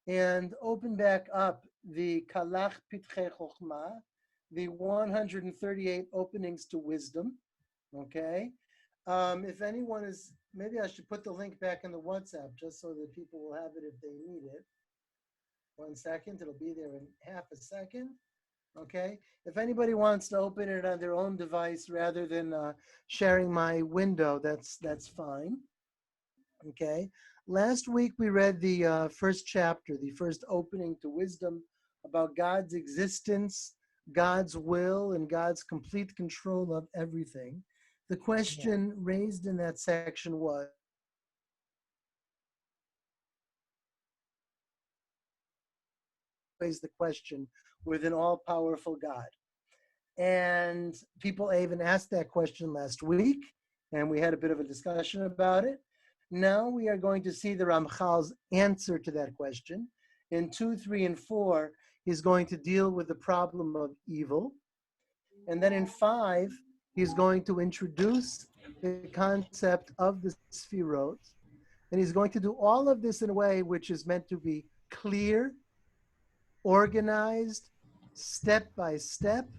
and open back up the Kalach Pitchei Chochmah, the 138 openings to wisdom. Okay? If anyone is, maybe I should put the link back in the WhatsApp just so that people will have it if they need it. 1 second, it'll be there in half a second. Okay? If anybody wants to open it on their own device rather than sharing my window, that's fine. Okay? Last week we read the first chapter, the first opening to wisdom about God's existence, God's will, and God's complete control of everything. The question raised in that section was, raise the question with an all-powerful God. And people even asked that question last week, and we had a bit of a discussion about it. Now we are going to see the Ramchal's answer to that question. In 2, 3, and 4, he's going to deal with the problem of evil. And then in 5, he's going to introduce the concept of the Sfirot. And he's going to do all of this in a way which is meant to be clear, organized, step by step,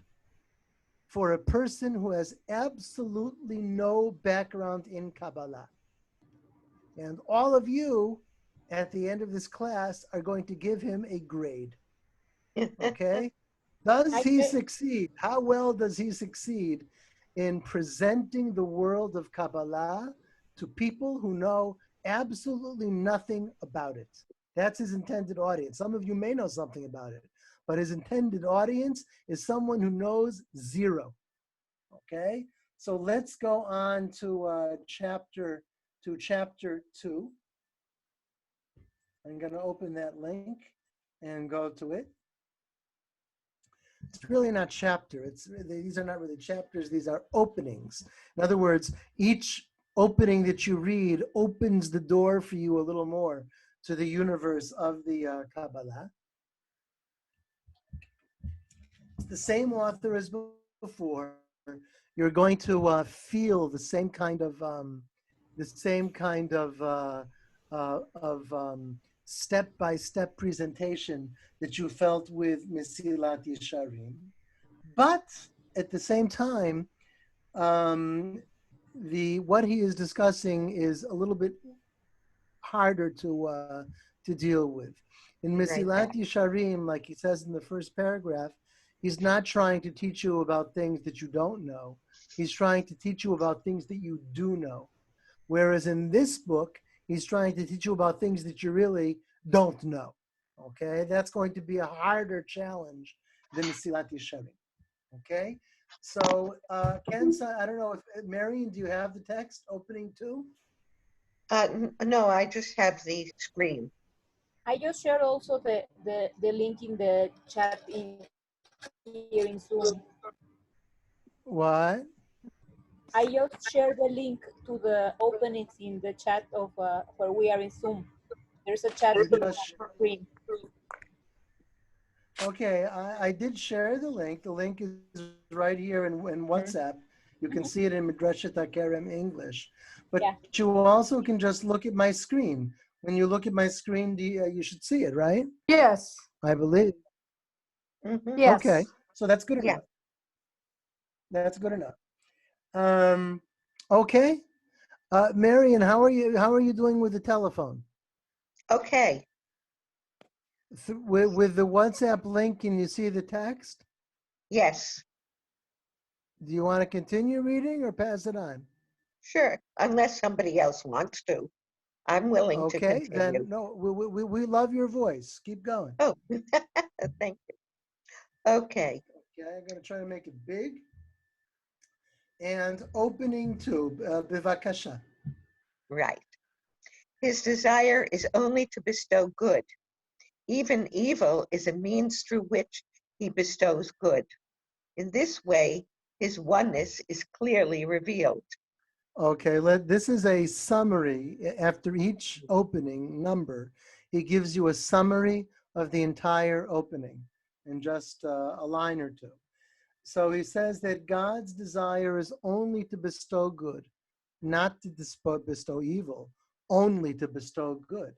for a person who has absolutely no background in Kabbalah. And all of you, at the end of this class, are going to give him a grade. Okay? Does he succeed? How well does he succeed in presenting the world of Kabbalah to people who know absolutely nothing about it? That's his intended audience. Some of you may know something about it, but his intended audience is someone who knows zero. Okay? So let's go on to chapter 2. I'm going to open that link and go to it. It's really not chapter. These are not really chapters. These are openings. In other words, each opening that you read opens the door for you a little more to the universe of the Kabbalah. It's the same author as before. You're going to feel the same kind of step-by-step presentation that you felt with Mesilat Yesharim. But at the same time, what he is discussing is a little bit harder to deal with. In Mesilat Yesharim, like he says in the first paragraph, he's not trying to teach you about things that you don't know. He's trying to teach you about things that you do know. Whereas in this book, he's trying to teach you about things that you really don't know. Okay, that's going to be a harder challenge than Mesilat Yesharim. Okay, so Kenza, I don't know if Marion, do you have the text opening too? No, I just have the screen. I just shared also the link in the chat in here in Zoom. What? I just shared the link to the openings in the chat of where we are in Zoom. There's a chat You here on just- the screen. Okay, I did share the link. The link is right here in WhatsApp. You can see it in Midrashet HaKerem English. But Yeah. you also can just look at my screen. When you look at my screen, you should see it, right? Yes. I believe. Mhm. Yes. Okay, so that's good Yeah. enough. That's good enough. Okay, Marion, how are you doing with the telephone? Okay. With the WhatsApp link, can you see the text? Yes. Do you want to continue reading or pass it on? Sure. Unless somebody else wants to, I'm willing to Okay, continue. then no, we love your voice. Keep going. Oh, thank you. Okay. Okay, I'm going to try to make it big. And opening tube, bivakasha. Right. His desire is only to bestow good. Even evil is a means through which he bestows good. In this way, his oneness is clearly revealed. Okay, this is a summary. After each opening number, he gives you a summary of the entire opening in just a line or two. So he says that God's desire is only to bestow good, not to bestow evil, only to bestow good.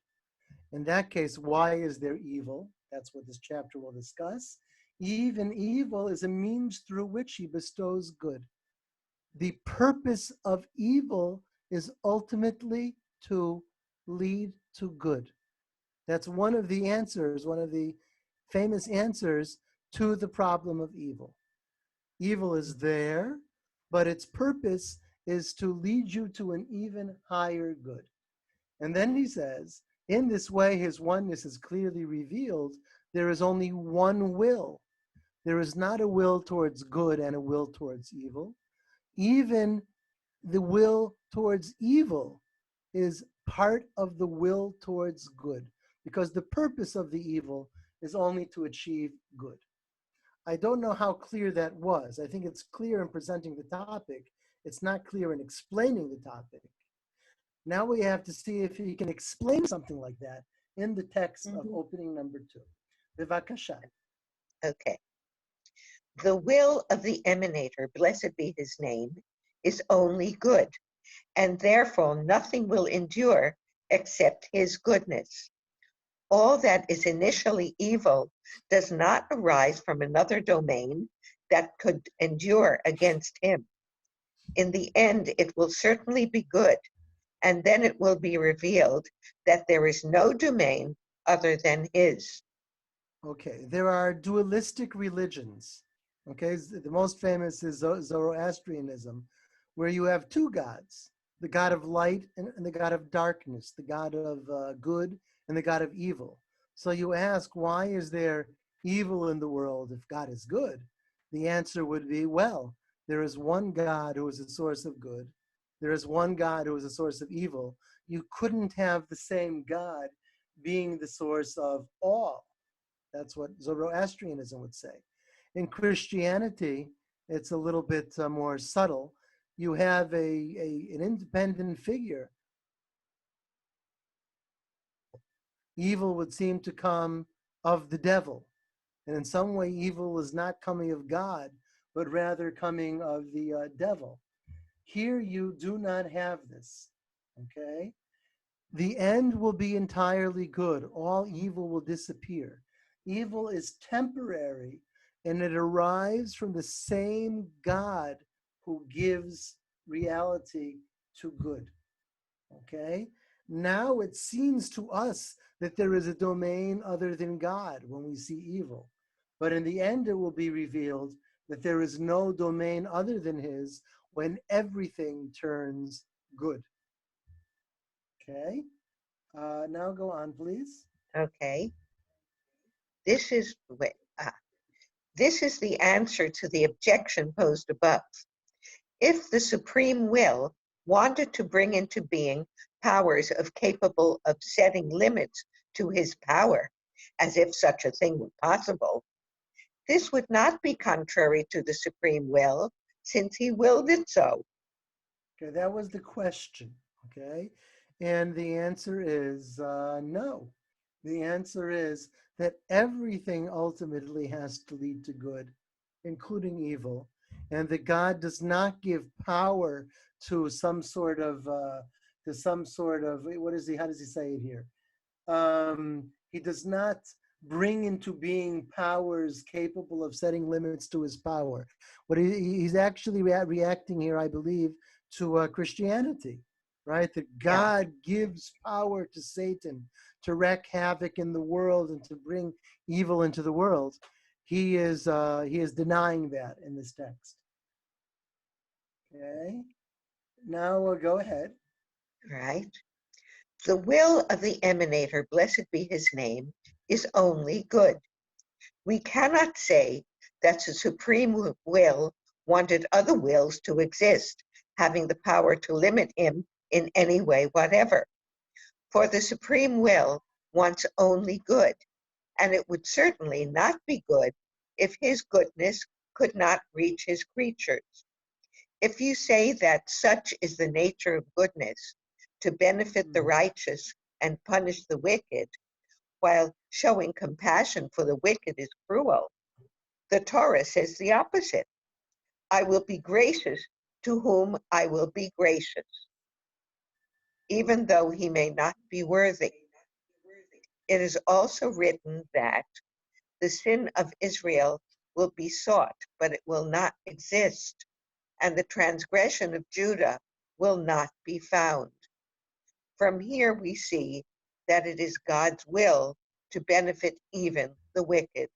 In that case, why is there evil? That's what this chapter will discuss. Even evil is a means through which he bestows good. The purpose of evil is ultimately to lead to good. That's one of the answers, one of the famous answers to the problem of evil. Evil is there, but its purpose is to lead you to an even higher good. And then he says, in this way, his oneness is clearly revealed. There is only one will. There is not a will towards good and a will towards evil. Even the will towards evil is part of the will towards good, because the purpose of the evil is only to achieve good. I don't know how clear that was. I think it's clear in presenting the topic. It's not clear in explaining the topic. Now we have to see if he can explain something like that in the text of opening number 2. Bivakasha. Okay. The will of the emanator, blessed be his name, is only good, and therefore nothing will endure except his goodness. All that is initially evil does not arise from another domain that could endure against him. In the end, it will certainly be good, and then it will be revealed that there is no domain other than his. Okay, there are dualistic religions. Okay, the most famous is Zoroastrianism, where you have two gods, the god of light and the god of darkness, the god of good and the god of evil. So you ask, why is there evil in the world if God is good? The answer would be, well, there is one God who is a source of good. There is one God who is a source of evil. You couldn't have the same God being the source of all. That's what Zoroastrianism would say. In Christianity, it's a little bit more subtle. you have an independent figure, evil would seem to come of the devil. And in some way, evil is not coming of God, but rather coming of the devil. Here you do not have this, okay? The end will be entirely good. All evil will disappear. Evil is temporary, and it arrives from the same God who gives reality to good. Okay? Now it seems to us that there is a domain other than God when we see evil. But in the end, it will be revealed that there is no domain other than His when everything turns good. Okay? Now go on, please. Okay. This is the answer to the objection posed above. If the supreme will wanted to bring into being powers capable of setting limits to his power, as if such a thing were possible, this would not be contrary to the supreme will, since he willed it so. Okay, that was the question. Okay, and the answer is no. The answer is that everything ultimately has to lead to good, including evil, and that God does not give power to some sort of what is he? How does he say it here? He does not bring into being powers capable of setting limits to his power. What he's actually reacting here, I believe, to Christianity, right? That God gives power to Satan to wreak havoc in the world and to bring evil into the world. He is denying that in this text. Okay. Now go ahead. Right? The will of the emanator, blessed be his name, is only good. We cannot say that the supreme will wanted other wills to exist, having the power to limit him in any way whatever. For the supreme will wants only good, and it would certainly not be good if his goodness could not reach his creatures. If you say that such is the nature of goodness, to benefit the righteous and punish the wicked, while showing compassion for the wicked is cruel, the Torah says the opposite. I will be gracious to whom I will be gracious, even though he may not be worthy. It is also written that the sin of Israel will be sought, but it will not exist, and the transgression of Judah will not be found. From here we see that it is God's will to benefit even the wicked.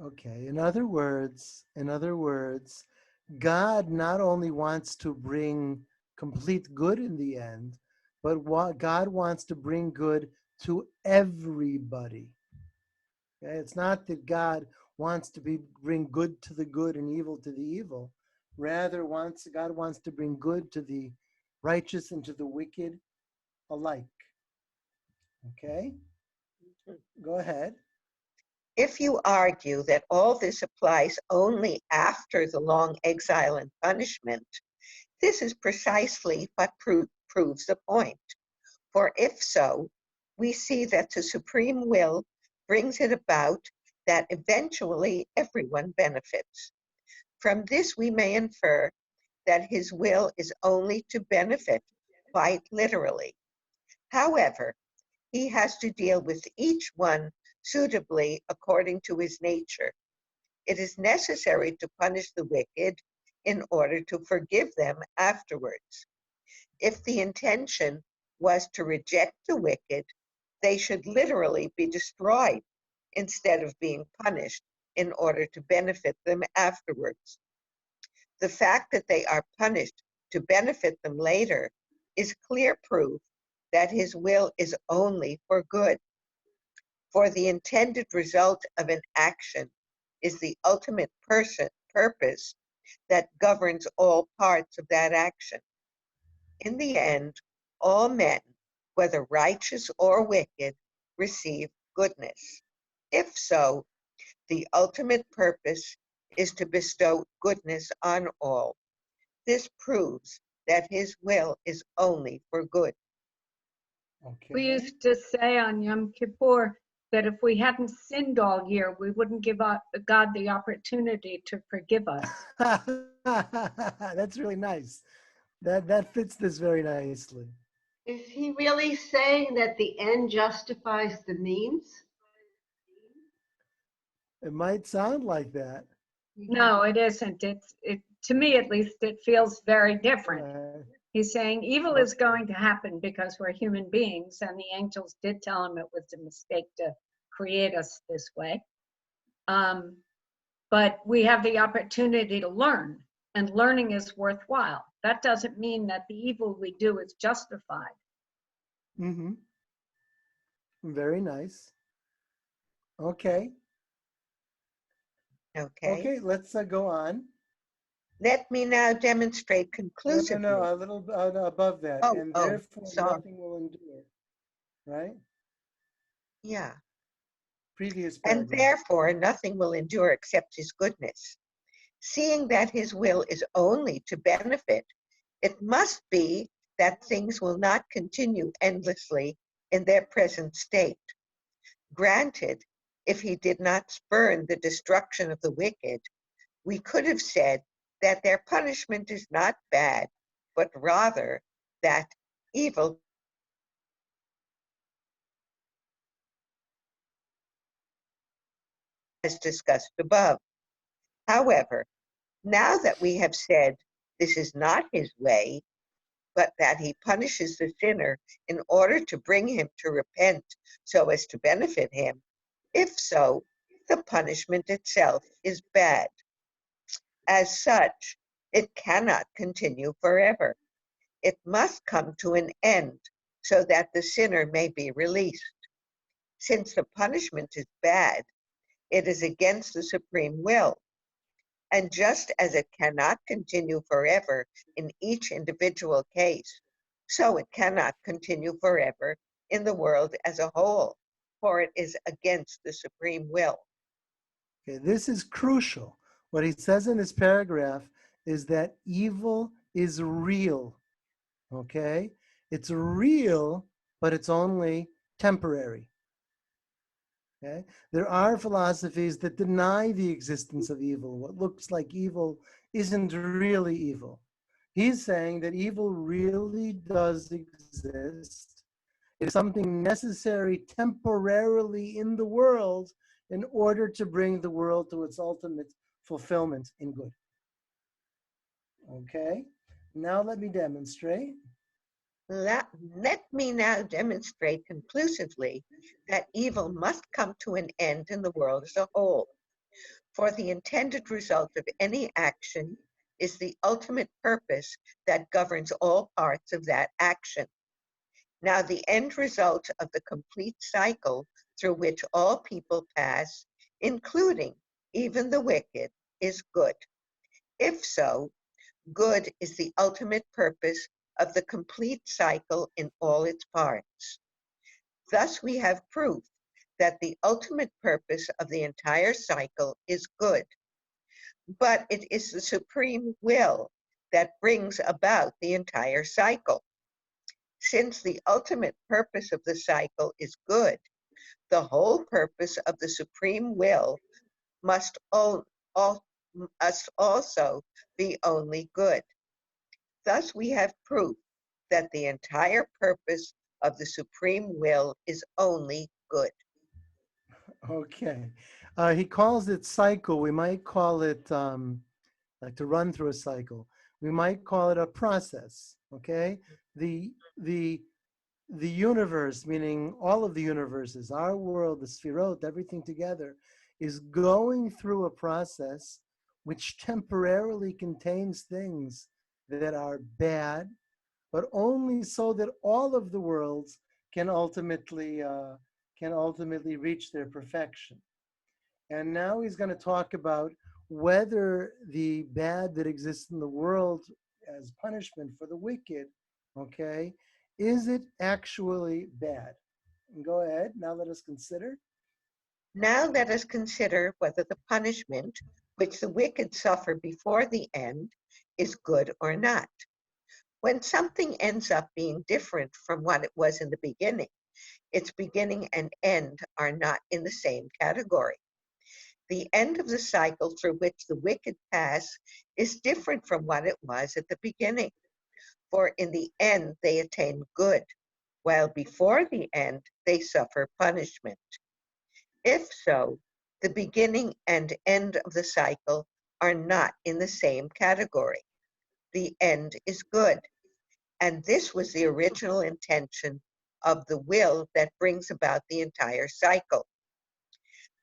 Okay, in other words, God not only wants to bring complete good in the end, but God wants to bring good to everybody. Okay? It's not that God wants to bring good to the good and evil to the evil. Rather, God wants to bring good to the righteous and to the wicked alike. Okay? Go ahead. If you argue that all this applies only after the long exile and punishment, this is precisely what proves the point. For if so, we see that the supreme will brings it about that eventually everyone benefits. From this we may infer that his will is only to benefit, quite literally. However, he has to deal with each one suitably according to his nature. It is necessary to punish the wicked in order to forgive them afterwards. If the intention was to reject the wicked, they should literally be destroyed instead of being punished in order to benefit them afterwards. The fact that they are punished to benefit them later is clear proof that his will is only for good. For the intended result of an action is the ultimate purpose that governs all parts of that action. In the end, all men, whether righteous or wicked, receive goodness. If so, the ultimate purpose is to bestow goodness on all. This proves that his will is only for good. Okay. We used to say on Yom Kippur that if we hadn't sinned all year, we wouldn't give God the opportunity to forgive us. That's really nice. That fits this very nicely. Is he really saying that the end justifies the means? It might sound like that. No, it isn't. To me at least, it feels very different. Uh, He's saying evil is going to happen because we're human beings, and the angels did tell him it was a mistake to create us this way. But we have the opportunity to learn, and learning is worthwhile. That doesn't mean that the evil we do is justified. mm-hmm. Very nice. Okay. Okay? Let's go on. Let me now demonstrate conclusively. No, a little above that. Oh, and oh, therefore sorry. nothing will endure. Right? Yeah. Previous And paragraph. therefore, nothing will endure except his goodness. Seeing that his will is only to benefit, it must be that things will not continue endlessly in their present state. Granted, if he did not spurn the destruction of the wicked, we could have said that their punishment is not bad, but rather that evil, as discussed above. However, now that we have said this is not his way, but that he punishes the sinner in order to bring him to repent so as to benefit him, if so, the punishment itself is bad. As such, it cannot continue forever. It must come to an end so that the sinner may be released. Since the punishment is bad, it is against the supreme will. And just as it cannot continue forever in each individual case, so it cannot continue forever in the world as a whole, for it is against the supreme will. Okay, this is crucial. What he says in this paragraph is that evil is real. Okay? It's real, but it's only temporary. Okay? There are philosophies that deny the existence of evil. What looks like evil isn't really evil. He's saying that evil really does exist. It's something necessary temporarily in the world in order to bring the world to its ultimate fulfillment in good. Okay? Now let me demonstrate. Let me now demonstrate conclusively that evil must come to an end in the world as a whole. For the intended result of any action is the ultimate purpose that governs all parts of that action. Now, the end result of the complete cycle through which all people pass, including even the wicked, is good. If so, good is the ultimate purpose of the complete cycle in all its parts. Thus, we have proof that the ultimate purpose of the entire cycle is good. But it is the supreme will that brings about the entire cycle. Since the ultimate purpose of the cycle is good, the whole purpose of the supreme will must also be only good. Thus, we have proof that the entire purpose of the supreme will is only good. Okay. He calls it cycle. We might call it like to run through a cycle. We might call it a process. Okay. The universe, meaning all of the universes, our world, the Sphirot, everything together, is going through a process which temporarily contains things that are bad, but only so that all of the worlds can ultimately reach their perfection. And now he's going to talk about whether the bad that exists in the world as punishment for the wicked, okay, is it actually bad? Go ahead. Now let us consider. Now let us consider whether the punishment which the wicked suffer before the end is good or not. When something ends up being different from what it was in the beginning, its beginning and end are not in the same category. The end of the cycle through which the wicked pass is different from what it was at the beginning. For in the end, they attain good, while before the end, they suffer punishment. If so, the beginning and end of the cycle are not in the same category. The end is good, and this was the original intention of the will that brings about the entire cycle.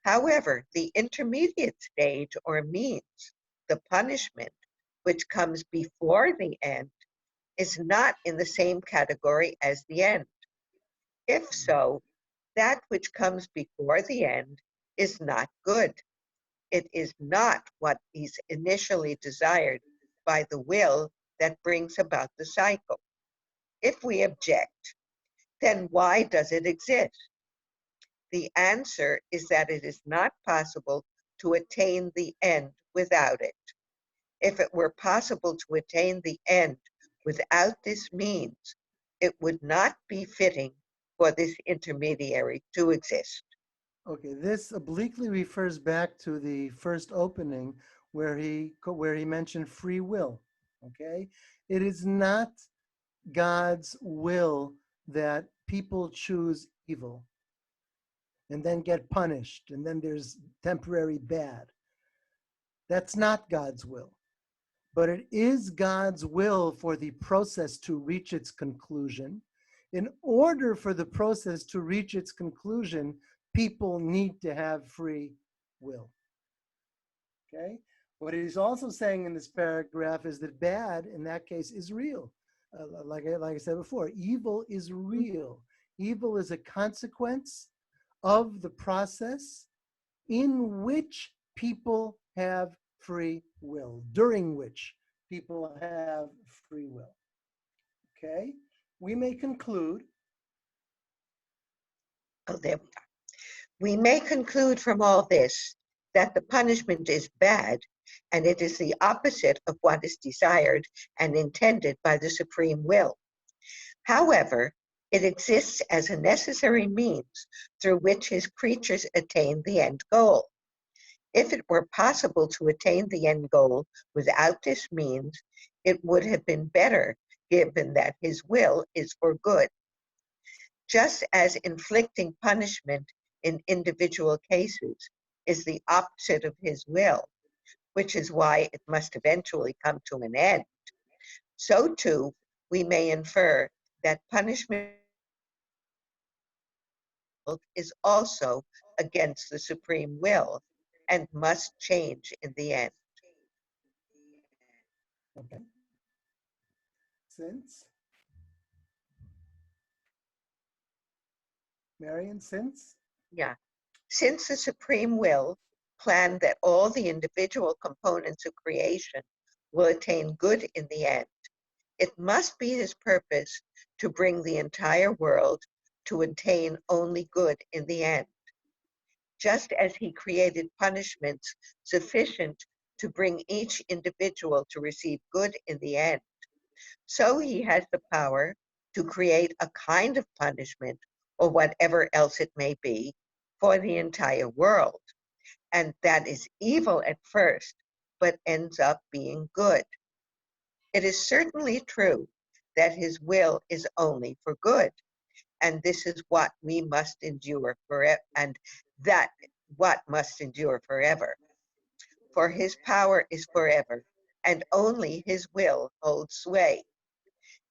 However, the intermediate stage or means, the punishment, which comes before the end, is not in the same category as the end. If so, that which comes before the end is not good. It is not what is initially desired by the will that brings about the cycle. If we object, then why does it exist? The answer is that it is not possible to attain the end without it. If it were possible to attain the end without this means, it would not be fitting for this intermediary to exist. Okay, this obliquely refers back to the first opening where he mentioned free will. Okay, it is not God's will that people choose evil and then get punished, and then there's temporary bad. That's not God's will. But it is God's will for the process to reach its conclusion. In order for the process to reach its conclusion, people need to have free will. Okay? What he's also saying in this paragraph is that bad, in that case, is real. Like I said before, evil is real. Evil is a consequence of the process in which people have free will, during which people have free will. Okay? We may conclude. Oh, there we are. We may conclude from all this that the punishment is bad, and it is the opposite of what is desired and intended by the supreme will. However, it exists as a necessary means through which his creatures attain the end goal. If it were possible to attain the end goal without this means, it would have been better, given that his will is for good. Just as inflicting punishment in individual cases is the opposite of his will, which is why it must eventually come to an end, so too we may infer that punishment is also against the supreme will and must change in the end. Okay. Since? Marion, since? Yeah. Since the supreme will planned that all the individual components of creation will attain good in the end, it must be his purpose to bring the entire world to attain only good in the end. Just as he created punishments sufficient to bring each individual to receive good in the end, so he has the power to create a kind of punishment, or whatever else it may be, for the entire world. And that is evil at first, but ends up being good. It is certainly true that his will is only for good, and this is what we must endure forever, and that what must endure forever. For his power is forever, and only his will holds sway.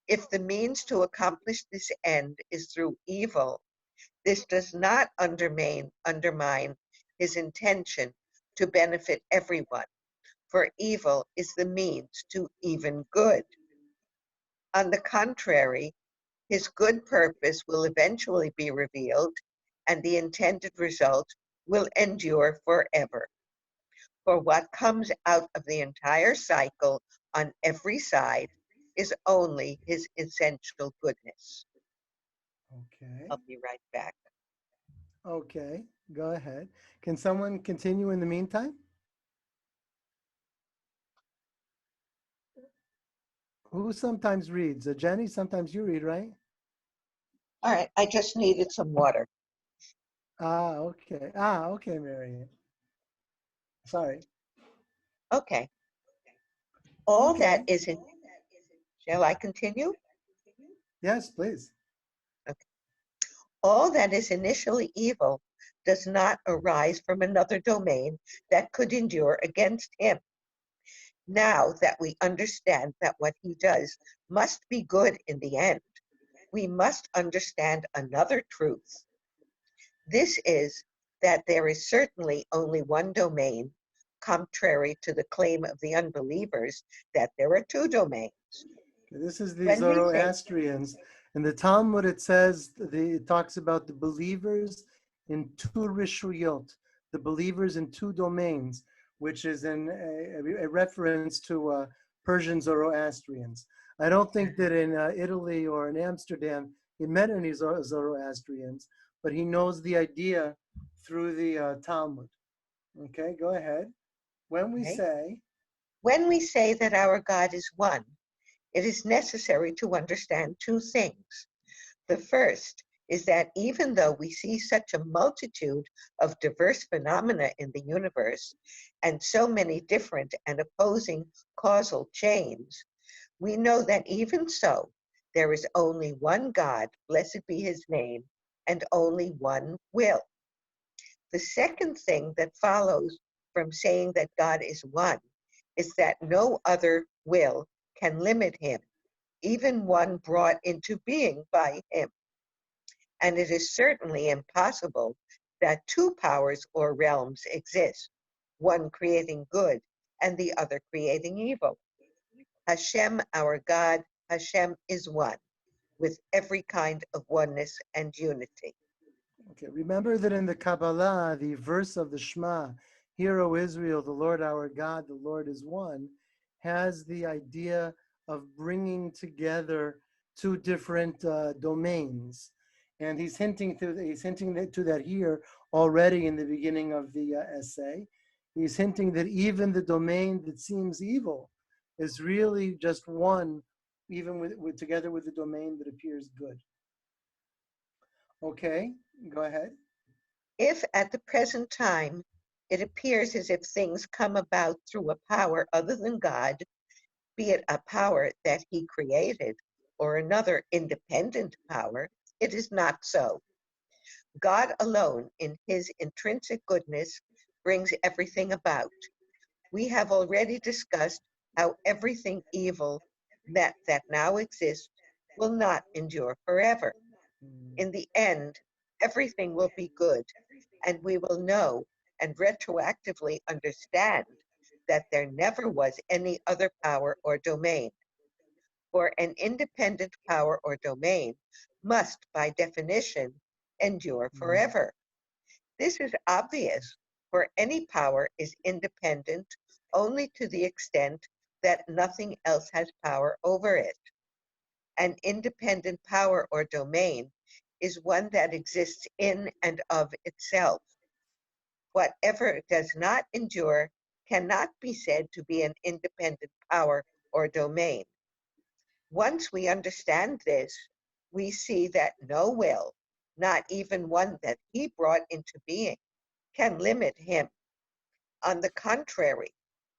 If the means to accomplish this end is through evil, this does not undermine his intention to benefit everyone, for evil is the means to even good. On the contrary, his good purpose will eventually be revealed, and the intended result will endure forever. For what comes out of the entire cycle on every side is only his essential goodness. Okay. I'll be right back. Okay, go ahead. Can someone continue in the meantime? Who sometimes reads? Jenny, sometimes you read, right? All right, I just needed some water. Okay. Okay, Marian. Sorry. Okay. All that Okay. is in, shall I continue? Yes, please. Okay. All that is initially evil does not arise from another domain that could endure against him. Now that we understand that what he does must be good in the end, we must understand another truth. This is that there is certainly only one domain, contrary to the claim of the unbelievers that there are two domains. This is the When we say, Zoroastrians. In the Talmud, it says, it talks about the believers in two rishuyot, the believers in two domains, which is a reference to Persian Zoroastrians. I don't think that in Italy or in Amsterdam he met any Zoroastrians, but he knows the idea through the Talmud. Okay, go ahead. When we okay, say that our God is one, it is necessary to understand two things. The first is that even though we see such a multitude of diverse phenomena in the universe and so many different and opposing causal chains, we know that even so, there is only one God, blessed be his name, and only one will. The second thing that follows from saying that God is one is that no other will can limit him, even one brought into being by him. And it is certainly impossible that two powers or realms exist, one creating good and the other creating evil. Hashem, our God, Hashem is one, with every kind of oneness and unity. Okay, remember that in the Kabbalah, the verse of the Shema, Hear, O Israel, the Lord our God, the Lord is one, has the idea of bringing together two different domains. And he's hinting to that here already in the beginning of the essay. He's hinting that even the domain that seems evil is really just one, even with together with the domain that appears good. Okay, go ahead. If at the present time it appears as if things come about through a power other than God, be it a power that he created or another independent power, it is not so. God alone, in his intrinsic goodness, brings everything about. We have already discussed how everything evil that now exists will not endure forever. In the end, everything will be good, and we will know and retroactively understand that there never was any other power or domain. For an independent power or domain must, by definition, endure forever. This is obvious, for any power is independent only to the extent that nothing else has power over it. An independent power or domain is one that exists in and of itself. Whatever does not endure cannot be said to be an independent power or domain. Once we understand this, we see that no will, not even one that he brought into being, can limit him. On the contrary,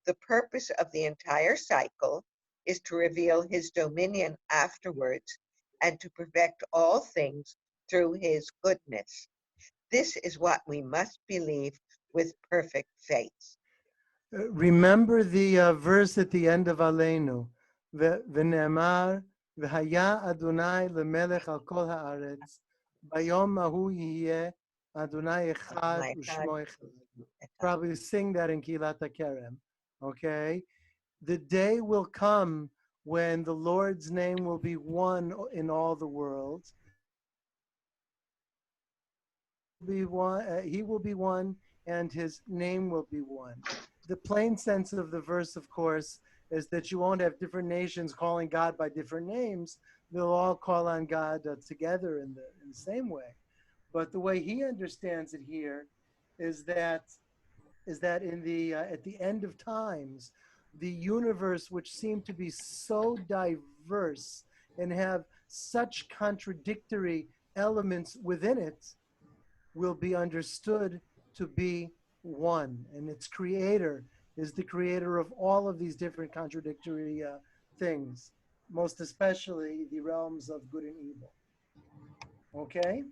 the purpose of the entire cycle is to reveal his dominion afterwards and to perfect all things through his goodness. This is what we must believe with perfect faith. Remember the verse at the end of Aleinu, v'ne'emar v'haya Adonai lemelech al kol haaretz, bayom ahu yihye Adonai echad u'shmo echad. Probably sing that in Kilat HaKerem, okay? The day will come when the Lord's name will be one in all the world. He will be one, and his name will be one. The plain sense of the verse, of course, is that you won't have different nations calling God by different names. They'll all call on God together in the same way. But the way he understands it here is that in the at the end of times, the universe, which seemed to be so diverse and have such contradictory elements within it, will be understood to be one. And its creator is the creator of all of these different contradictory things, most especially the realms of good and evil. Okay?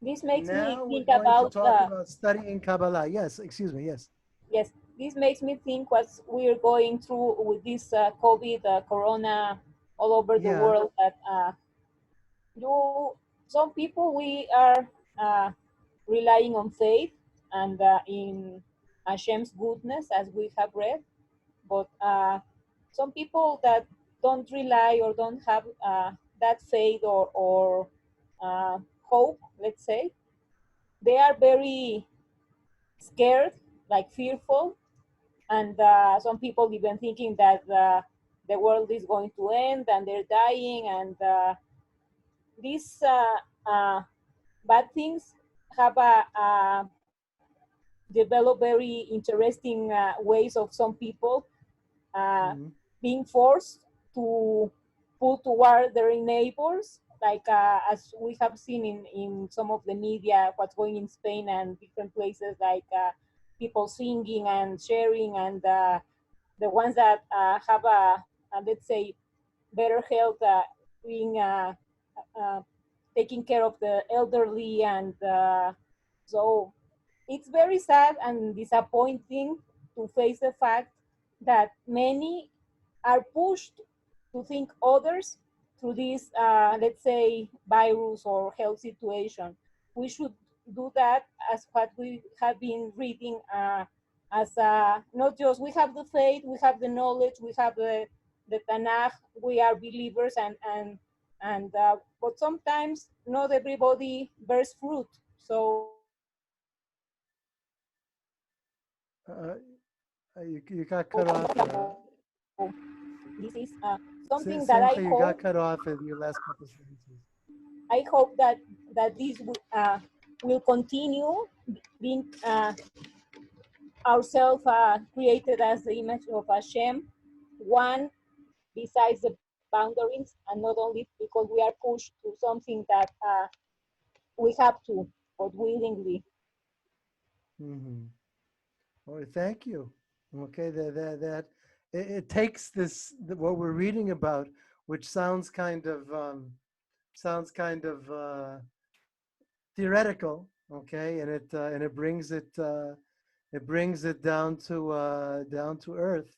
This makes me Now we're think going to about talk about studying Kabbalah. Yes, excuse me, yes. yes, this makes me think what we're going through with this COVID, corona, all over the Yeah. world. That you, some people, we are uh, relying on faith and in Hashem's goodness, as we have read. But some people that don't rely or don't have that faith or hope, let's say, they are very scared, like fearful, and some people even thinking that the world is going to end and they're dying, and these bad things have developed very interesting ways of some people Mhm. being forced to put to war their neighbors, like as we have seen in some of the media, what's going in Spain and different places, like people singing and sharing, and the ones that have let's say, better health, being uh, taking care of the elderly, and so it's very sad and disappointing to face the fact that many are pushed to think others through this, let's say, virus or health situation. We should do that as what we have been reading, as not just we have the faith, we have the knowledge, we have the Tanakh, we are believers, and but sometimes not everybody bears fruit. So Uh, you got cut off. this is something that Simcha, you got cut off in your last couple sentences. I hope that this will continue being ourselves created as the image of Hashem, one besides the boundaries, and not only because we are pushed to something that we have to, but willingly. Mm-hmm. Well, thank you. Okay, that it takes this what we're reading about, which sounds kind of theoretical. Okay, and it brings it down to earth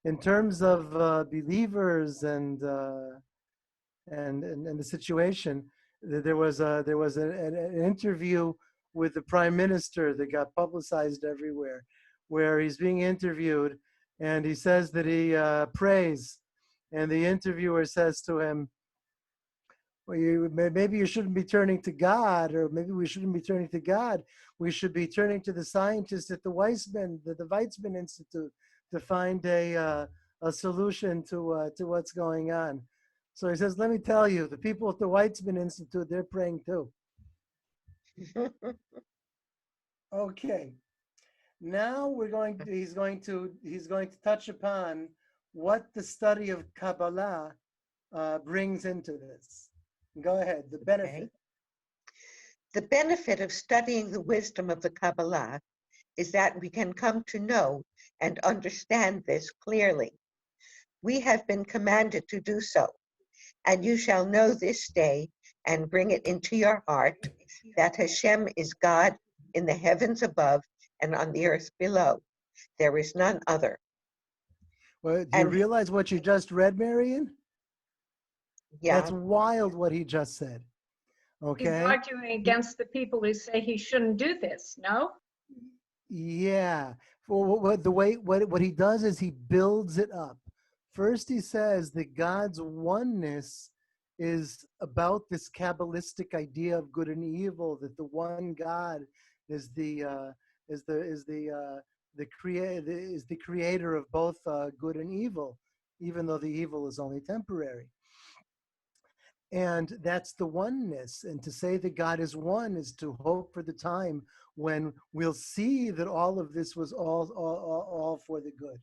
in terms of believers and the situation. There was an interview with the prime minister that got publicized everywhere, where he's being interviewed, and he says that he prays, and the interviewer says to him, well, maybe you shouldn't be turning to God, or maybe we shouldn't be turning to God. We should be turning to the scientists at the Weizmann Institute to find a solution to what's going on. So he says, let me tell you, the people at the Weizmann Institute, they're praying too. Okay. Now he's going to touch upon what the study of Kabbalah brings into this. Go ahead, the benefit. Okay. The benefit of studying the wisdom of the Kabbalah is that we can come to know and understand this clearly. We have been commanded to do so, and you shall know this day and bring it into your heart that Hashem is God in the heavens above and on the earth below. There is none other. Well, do you realize what you just read, Marion? Yeah. That's wild what he just said. He's Okay. arguing against the people who say he shouldn't do this, no? Yeah. What he does is he builds it up. First, he says that God's oneness is about this Kabbalistic idea of good and evil. That the one God is the creator of both good and evil, even though the evil is only temporary. And that's the oneness. And to say that God is one is to hope for the time when we'll see that all of this was all for the good.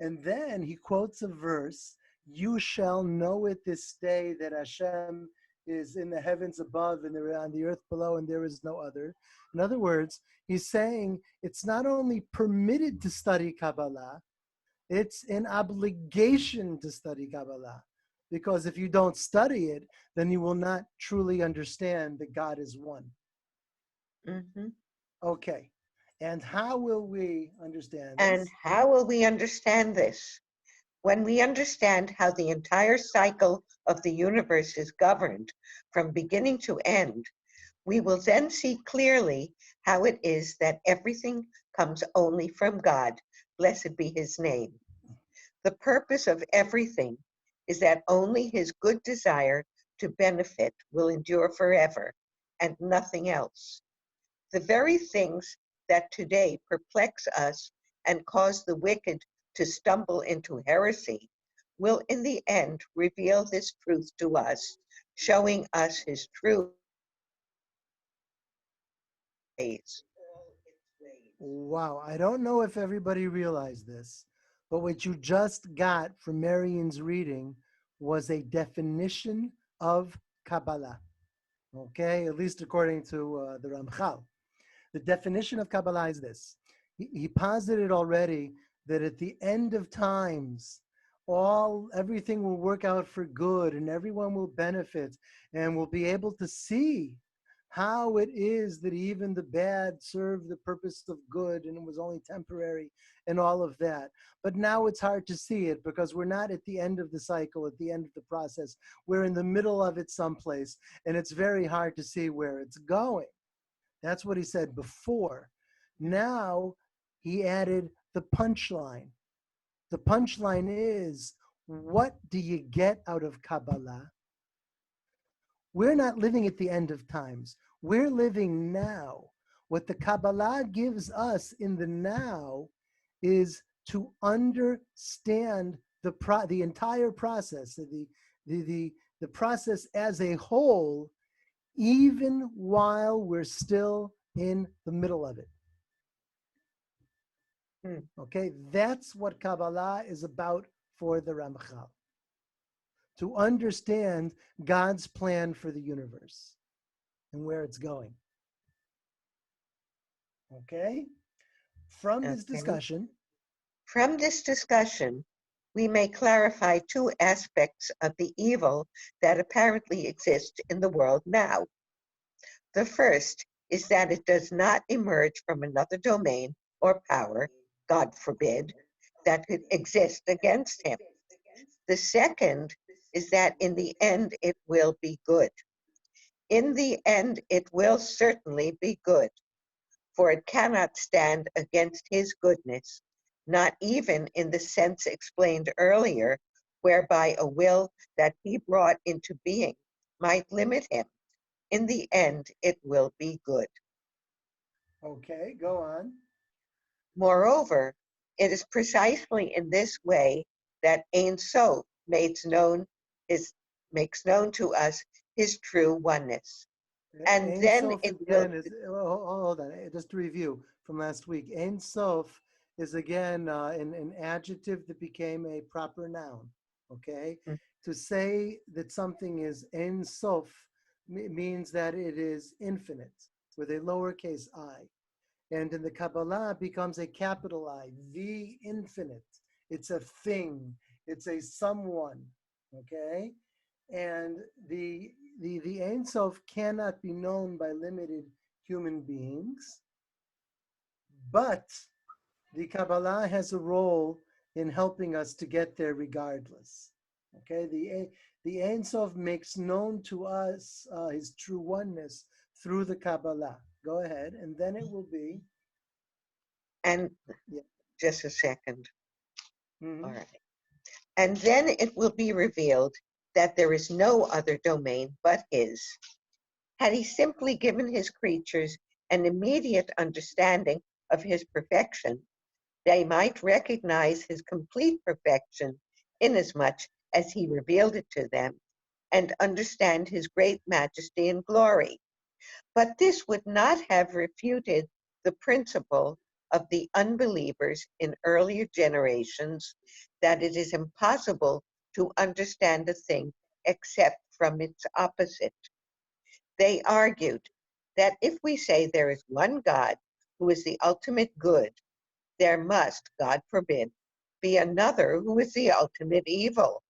And then he quotes a verse, you shall know it this day that Hashem is in the heavens above and on the earth below, and there is no other. In other words, he's saying it's not only permitted to study Kabbalah, it's an obligation to study Kabbalah. Because if you don't study it, then you will not truly understand that God is one. Mhm. Okay. And how will we understand And this? how will we understand this? When we understand how the entire cycle of the universe is governed from beginning to end, we will then see clearly how it is that everything comes only from God. Blessed be his name. The purpose of everything is that only his good desire to benefit will endure forever, and nothing else. The very things that today perplex us and cause the wicked to stumble into heresy will in the end reveal this truth to us, showing us his true ways. Wow, I don't know if everybody realized this, but what you just got from Marion's reading was a definition of Kabbalah. Okay, at least according to the Ramchal. The definition of Kabbalah is this. He posited already that at the end of times, everything will work out for good and everyone will benefit and will be able to see how it is that even the bad serve the purpose of good and it was only temporary and all of that. But now it's hard to see it because we're not at the end of the cycle, at the end of the process. We're in the middle of it someplace and it's very hard to see where it's going. That's what he said before. Now he added the punchline. The punchline is, what do you get out of Kabbalah? We're not living at the end of times. We're living now. What the Kabbalah gives us in the now is to understand the entire process, the process as a whole, even while we're still in the middle of it. Okay, that's what Kabbalah is about for the Ramchal. To understand God's plan for the universe and where it's going. Okay? From this discussion, we may clarify two aspects of the evil that apparently exist in the world now. The first is that it does not emerge from another domain or power, God forbid, that could exist against him. The second is that in the end it will be good. In the end it will certainly be good, for it cannot stand against his goodness, not even in the sense explained earlier, whereby a will that he brought into being might limit him. In the end, it will be good. okay, go on. Moreover, it is precisely in this way that Ein Sof makes known to us his true oneness. And Ein then Sof it again will. is, hold on, just to review from last week. Ein Sof is again an adjective that became a proper noun, okay? To say that something is Ein Sof means that it is infinite with a lowercase I. And in the Kabbalah it becomes a capital I, the infinite. It's a thing, it's a someone, okay? And the Ein Sof cannot be known by limited human beings, but the Kabbalah has a role in helping us to get there regardless. Okay, the Ein Sof makes known to us his true oneness through the Kabbalah. Go ahead, and then it will be. And yeah. Just a second. Mm-hmm. All right. And then it will be revealed that there is no other domain but his. Had he simply given his creatures an immediate understanding of his perfection, they might recognize his complete perfection inasmuch as he revealed it to them, and understand his great majesty and glory. But this would not have refuted the principle of the unbelievers in earlier generations that it is impossible to understand a thing except from its opposite. They argued that if we say there is one God who is the ultimate good, there must, God forbid, be another who is the ultimate evil.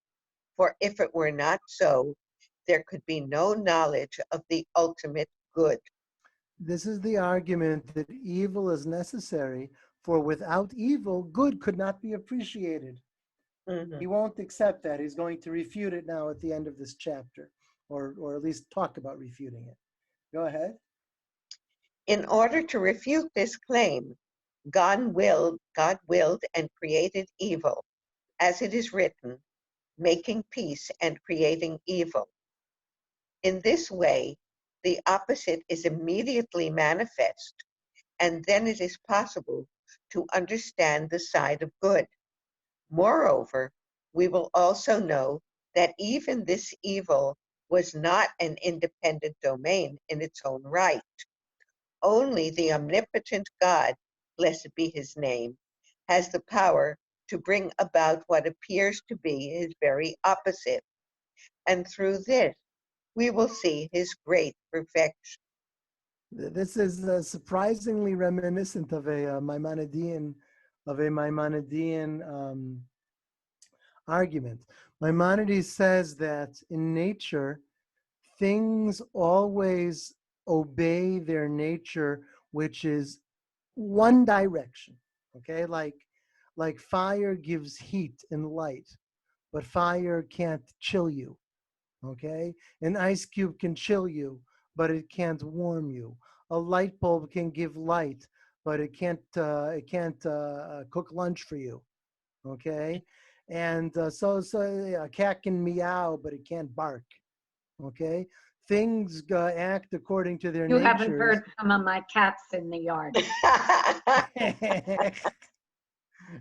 For if it were not so, there could be no knowledge of the ultimate good. This is the argument that evil is necessary, for without evil, good could not be appreciated. Mhm. He won't accept that. He's going to refute it now at the end of this chapter, or at least talk about refuting it. Go ahead. In order to refute this claim, God willed and created evil, as it is written, making peace and creating evil. In this way, the opposite is immediately manifest, and then it is possible to understand the side of good. Moreover, we will also know that even this evil was not an independent domain in its own right. Only the omnipotent God, blessed be his name, has the power to bring about what appears to be his very opposite. And through this, we will see his great perfection. This is surprisingly reminiscent of a Maimonidean argument. Maimonides says that in nature, things always obey their nature, which is one direction. Okay, like fire gives heat and light, but fire can't chill you. Okay, an ice cube can chill you, but it can't warm you. A light bulb can give light, but it can't cook lunch for you. Okay, and so a cat can meow, but it can't bark. Okay, things act according to their You haven't natures. heard some of my cats in the yard.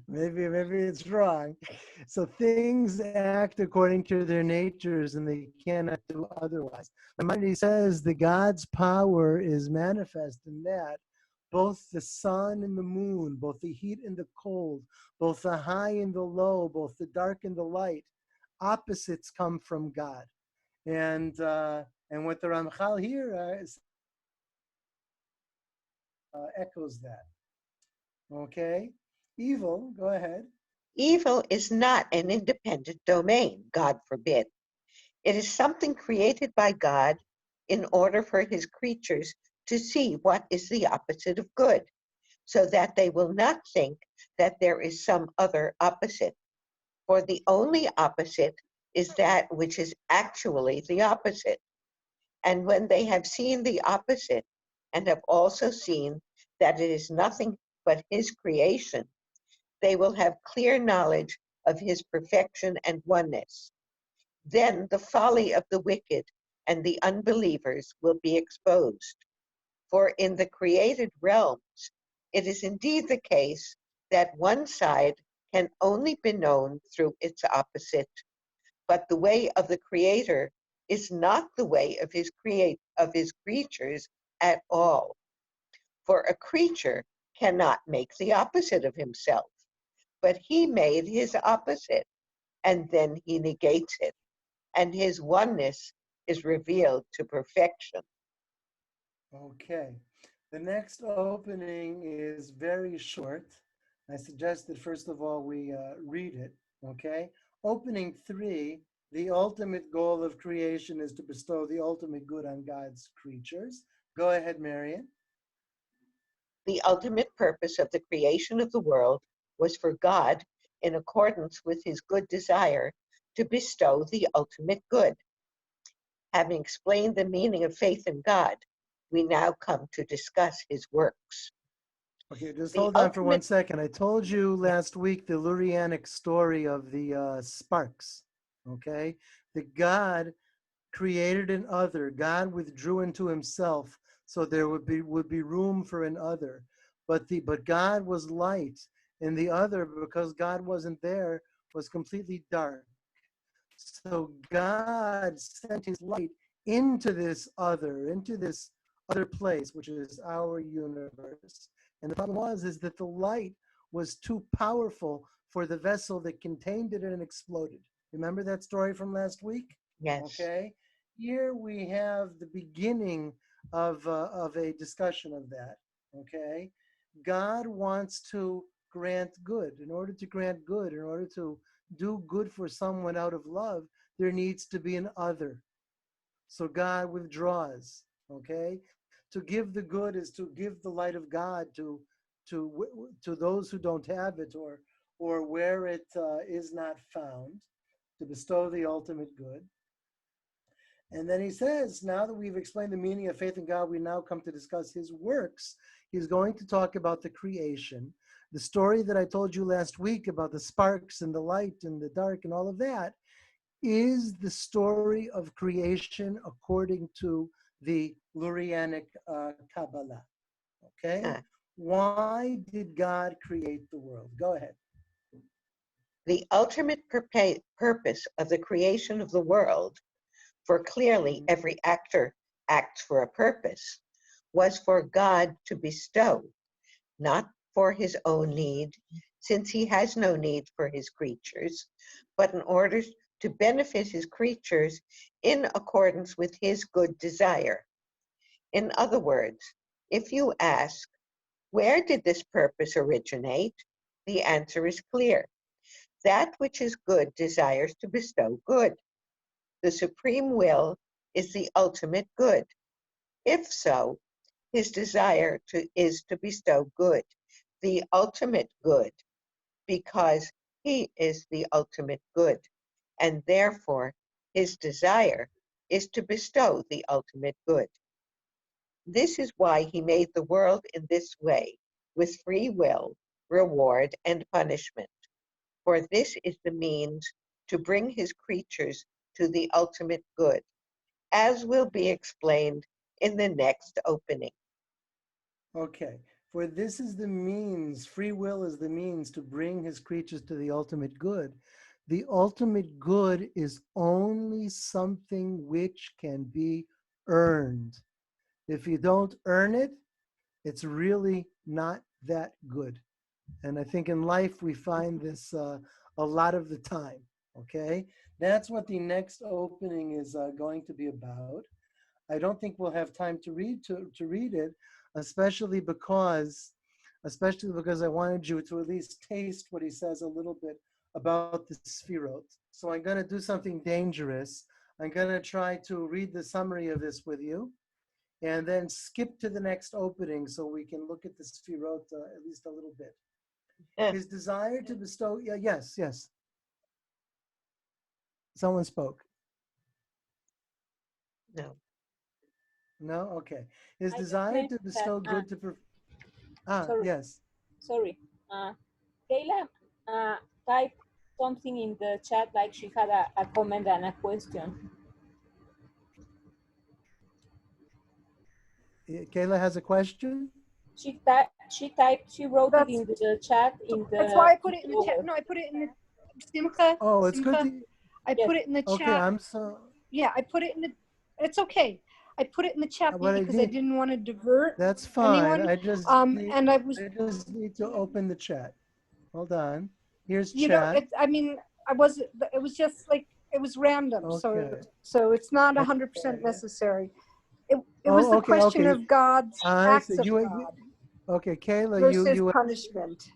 maybe it's wrong. So things act according to their natures, and they cannot do otherwise. Maimonides says that God's power is manifest in that both the sun and the moon, both the heat and the cold, both the high and the low, both the dark and the light, opposites come from God. And what the Ramchal here echoes that. Okay, evil. Go ahead. Evil is not an independent domain, God forbid. It is something created by God in order for his creatures to see what is the opposite of good, so that they will not think that there is some other opposite. For the only opposite is that which is actually the opposite. And when they have seen the opposite and have also seen that it is nothing but his creation, they will have clear knowledge of his perfection and oneness. Then the folly of the wicked and the unbelievers will be exposed. For in the created realms, it is indeed the case that one side can only be known through its opposite, but the way of the Creator is not the way of his creatures at all. For a creature cannot make the opposite of himself, but he made his opposite, and then he negates it, and his oneness is revealed to perfection. Okay. The next opening is very short. I suggest that first of all we read it. Okay. Opening 3, the ultimate goal of creation is to bestow the ultimate good on God's creatures. Go ahead, Marian. The ultimate purpose of the creation of the world was for God, in accordance with his good desire, to bestow the ultimate good. Having explained the meaning of faith in God, we now come to discuss his works. Okay, just The hold on for one ultimate, second. I told you last week the Lurianic story of the sparks. Okay, the God created an other. God withdrew into himself, so there would be room for an other. But God was light, and the other, because God wasn't there, was completely dark. So God sent his light into this other place, which is our universe. And the problem is that the light was too powerful for the vessel that contained it, and it exploded. Remember that story from last week? Yes. Okay. Here we have the beginning of a discussion of that. Okay. God wants to grant good. In order to grant good, in order to do good for someone out of love, there needs to be an other. So God withdraws. Okay. To give the good is to give the light of God to those who don't have it, or where it is not found, to bestow the ultimate good. And then he says, now that we've explained the meaning of faith in God, we now come to discuss his works. He's going to talk about the creation. The story that I told you last week about the sparks and the light and the dark and all of that is the story of creation according to the Lurianic Kabbalah. Okay? Why did God create the world? Go ahead. The ultimate purpose of the creation of the world, for clearly every actor acts for a purpose, was for God to bestow, not for his own need, since he has no need for his creatures, but in order to benefit his creatures in accordance with his good desire. In other words, if you ask, where did this purpose originate? The answer is clear. That which is good desires to bestow good. The supreme will is the ultimate good. If so, his desire is to bestow good, the ultimate good, because he is the ultimate good, and therefore his desire is to bestow the ultimate good. This is why he made the world in this way, with free will, reward, and punishment. For this is the means to bring his creatures to the ultimate good, as will be explained in the next opening. Okay. For this is the means, free will is the means to bring his creatures to the ultimate good. The ultimate good is only something which can be earned. If you don't earn it, it's really not that good. And I think in life we find this a lot of the time. Okay, that's what the next opening is going to be about. I don't think we'll have time to read it, especially because I wanted you to at least taste what he says a little bit about the Sfirot. So I'm going to do something dangerous. I'm going to try to read the summary of this with you, and then skip to the next opening so we can look at the Sfirot at least a little bit. His desire to bestow, yes. Someone spoke. No. No? Okay. His I desire think to bestow that, good to... sorry. Yes. Sorry. Kayla typed something in the chat, like she had a comment and a question. Kayla has a question? She wrote it in the chat. That's why I put it in the chat. No, I put it in the Simcha. Oh, it's Simcha, good to... I put it in the Okay, chat. I'm so... Yeah, I put it in the. It's okay. I put it in the chat because I didn't want to divert. That's fine. Anyone. I just need to open the chat. Hold on. Here's You know, chat. it was just like, it was random. Okay. So it's not 100% necessary. It was the question of God's acts of God Okay, Kayla, versus punishment.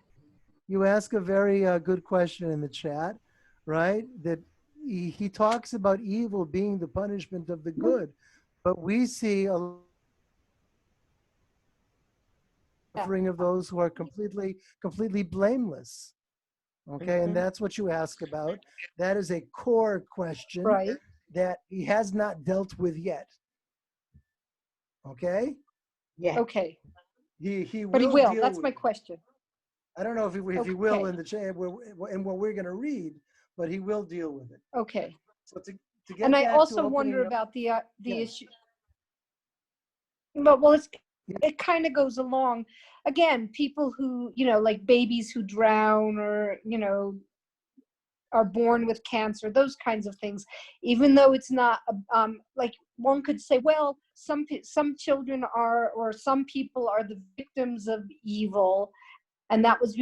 You ask a very good question in the chat, right? That he talks about evil being the punishment of the good, but we see a suffering of those who are completely blameless. Okay, and that's what you ask about. That is a core question, right, that he has not dealt with yet. Okay? Yeah. Okay. He will. But he will. Deal That's with my it. question. I don't know if he will in the chat and what we're going to read, but he will deal with it. Okay. So to get And I back also to wonder about the yes. issue. Well, it kind of goes along. Again, people who, like babies who drown, or, are born with cancer, those kinds of things. Even though it's not like one could say, well, some children are, or some people are the victims of evil, and that's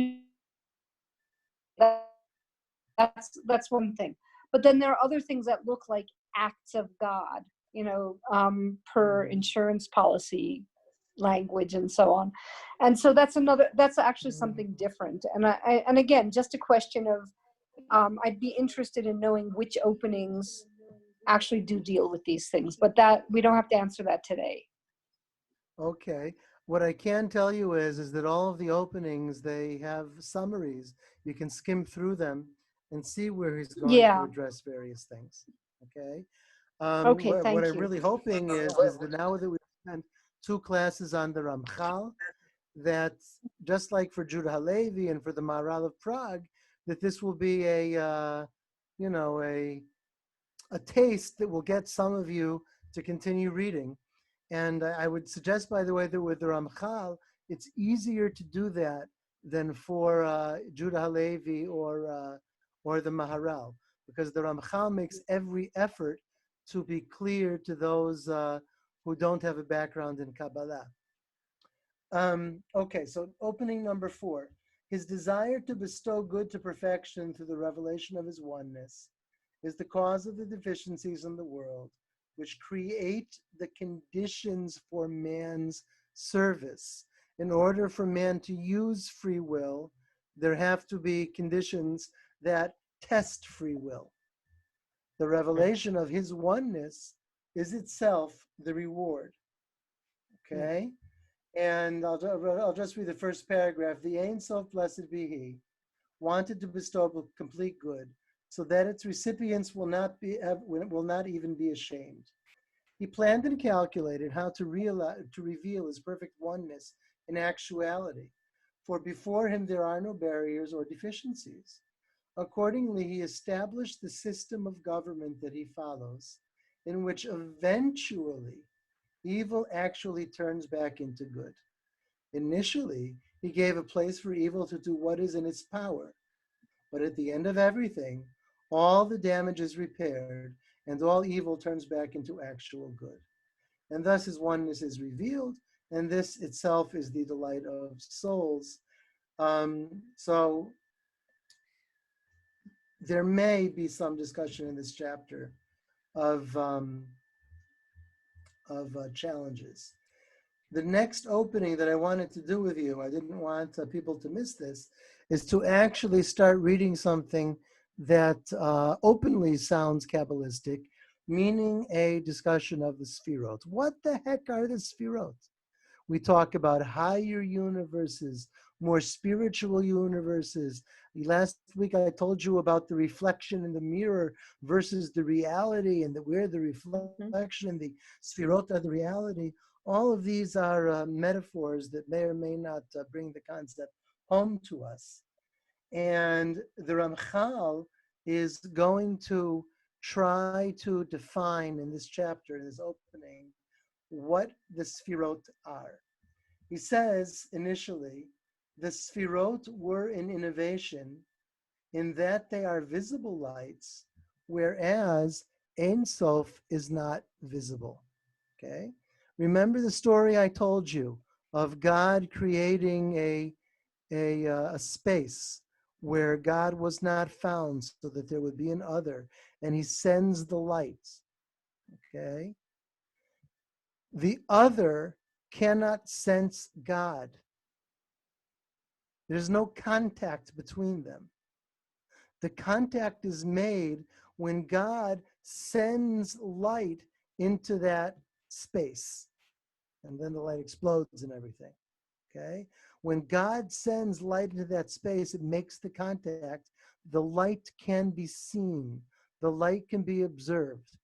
one thing. But then there are other things that look like acts of God, per insurance policy language and so on. And so that's actually something different. And again, just a question of, I'd be interested in knowing which openings actually do deal with these things, but that we don't have to answer that today. Okay. What I can tell you is that all of the openings, they have summaries. You can skim through them and see where he's going to address various things. Okay. Okay, what thank I'm you. really hoping is that now that we've spent 2 classes on the Ramchal, that just like for Judah Halevi and for the Maharal of Prague, that this will be a taste that will get some of you to continue reading. And I would suggest, by the way, that with the Ramchal, it's easier to do that than for Judah Halevi or the Maharal, because the Ramchal makes every effort to be clear to those who don't have a background in Kabbalah. Okay, so opening number 4. His desire to bestow good to perfection through the revelation of his oneness is the cause of the deficiencies in the world, which create the conditions for man's service. In order for man to use free will, there have to be conditions that test free will. The revelation of his oneness is itself the reward. Okay? And I'll just read the first paragraph. The Ein Sof, blessed be he, wanted to bestow complete good, so that its recipients will not even be ashamed. He planned and calculated how to reveal his perfect oneness in actuality, for before him there are no barriers or deficiencies. Accordingly, he established the system of government that he follows, in which eventually evil actually turns back into good. Initially, he gave a place for evil to do what is in its power, but at the end of everything, all the damage is repaired and all evil turns back into actual good. And thus his oneness is revealed, and this itself is the delight of souls. So there may be some discussion in this chapter of challenges. The next opening that I wanted to do with you, I didn't want people to miss this, is to actually start reading something that openly sounds Kabbalistic, meaning a discussion of the Sfirot. What the heck are the Sfirot? We talk about higher universes, more spiritual universes. Last week I told you about the reflection in the mirror versus the reality, and that we're the reflection, the Sfirot are the reality. All of these are metaphors that may or may not bring the concept home to us. And the Ramchal is going to try to define in this chapter, in this opening, what the Sfirot are. He says initially, the Sfirot were an innovation in that they are visible lights, whereas Ein Sof is not visible. Okay? Remember the story I told you of God creating a space where God was not found, so that there would be an other, and he sends the light. Okay? The other cannot sense God. There's no contact between them. The contact is made when God sends light into that space. And then the light explodes and everything. Okay? When God sends light into that space, it makes the contact. The light can be seen. The light can be observed.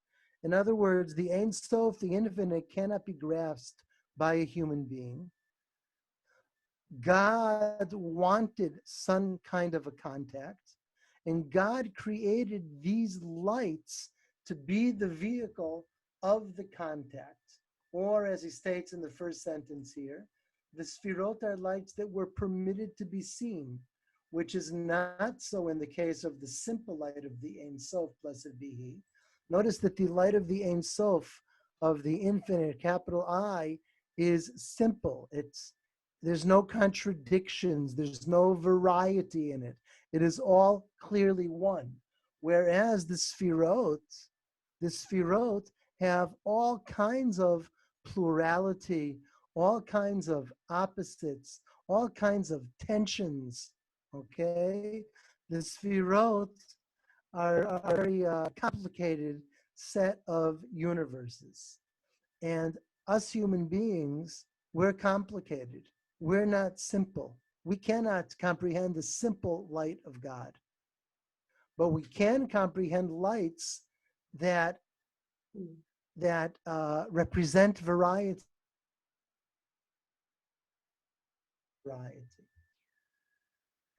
In other words, the Ein Sof, the infinite, cannot be grasped by a human being. God wanted some kind of a contact, and God created these lights to be the vehicle of the contact. Or, as he states in the first sentence here, the Sfirot are lights that were permitted to be seen, which is not so in the case of the simple light of the Ein Sof, blessed be He. Notice that the light of the Ein Sof, of the infinite, capital I, is simple. There's no contradictions. There's no variety in it. It is all clearly one. Whereas the Sfirot have all kinds of plurality, all kinds of opposites, all kinds of tensions, okay? The Sfirot are a very complicated set of universes. And us human beings, we're complicated. We're not simple. We cannot comprehend the simple light of God. But we can comprehend lights that represent variety.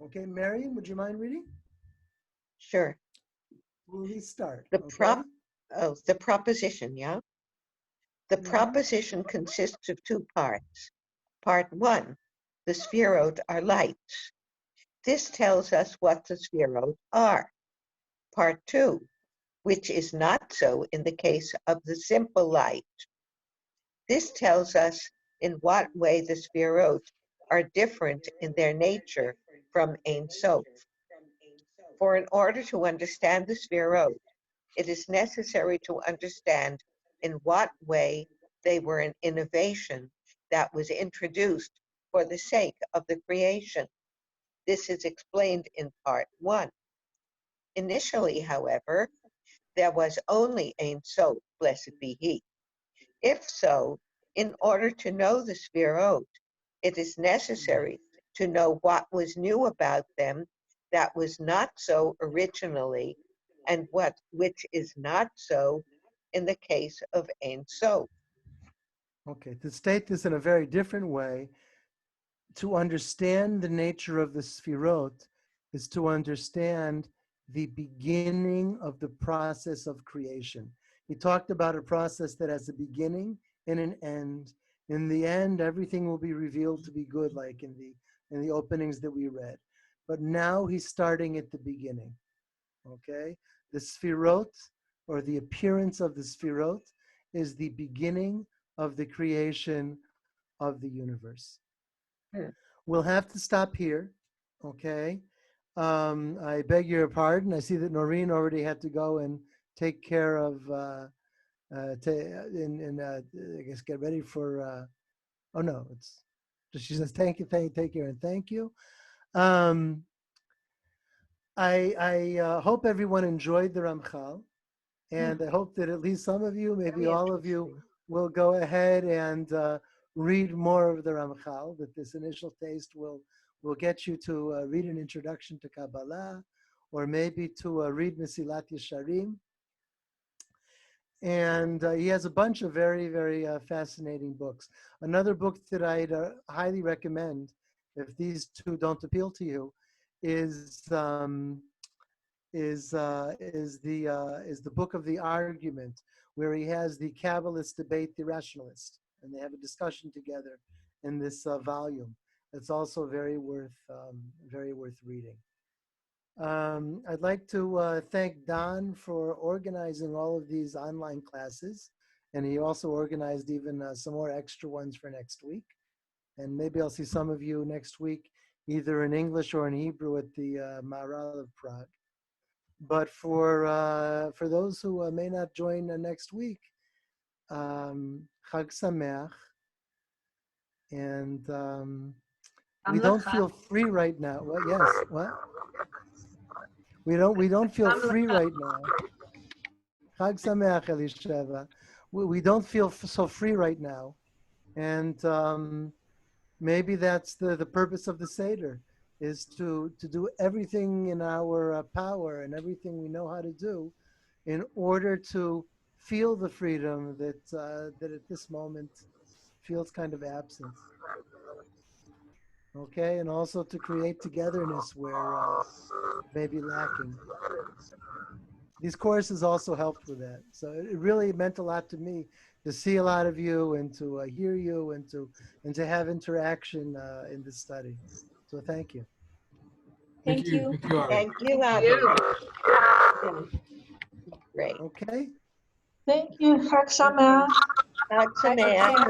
Okay, Marion, would you mind reading? Sure. Will we start? The proposition, yeah? The Mhm. proposition consists of two parts. Part one, the Sfirot are lights. This tells us what the Sfirot are. Part two, which is not so in the case of the simple light. This tells us in what way the Sfirot are different in their nature from Ein Sof. For in order to understand the Sfirot, it is necessary to understand in what way they were an innovation that was introduced for the sake of the creation. This is explained in part one. Initially, however, there was only Ein Sof, blessed be He. If so, in order to know the Sfirot, it is necessary to know what was new about them that was not so originally, and which is not so in the case of Ein Sof. Okay, to state this in a very different way, to understand the nature of the Sfirot is to understand the beginning of the process of creation. He talked about a process that has a beginning and an end. In the end, everything will be revealed to be good, like in the openings that we read. But now he's starting at the beginning. Okay? The Sfirot, or the appearance of the Sfirot, is the beginning of the creation of the universe. We'll have to stop here, okay? I beg your pardon. I see that Noreen already had to go and take care of, I guess get ready for, oh no, she says thank you, take care, and thank you. I hope everyone enjoyed the Ramchal, and I hope that at least some of you, maybe Very all of you, interesting. will go ahead and read more of the Ramchal, that this initial taste will get you to read an introduction to Kabbalah, or maybe to read Mesilat Yesharim. And he has a bunch of very, very fascinating books. Another book that I'd highly recommend, if these two don't appeal to you, is the book of the argument, where he has the Kabbalist debate the rationalist, and they have a discussion together in this volume. It's also very worth reading. I'd like to thank Don for organizing all of these online classes, and he also organized even some more extra ones for next week. And maybe I'll see some of you next week, either in English or in Hebrew at the Maharal of Prague. But for those who may not join next week, Chag Sameach, and we don't feel free right now. What? Yes. What? We don't feel free right now. Chag Sameach, Elisheva. We don't feel so free right now, and maybe that's the purpose of the Seder, is to do everything in our power and everything we know how to do in order to feel the freedom that at this moment feels kind of absent. Okay, and also to create togetherness where it may be lacking. These courses also helped with that. So it really meant a lot to me to see a lot of you and to hear you and to have interaction in this study. So thank you. Thank you. Thank you, Ari. Thank you, Avi. Great. Okay. Thank you, Chag Sameach. Chag Sameach.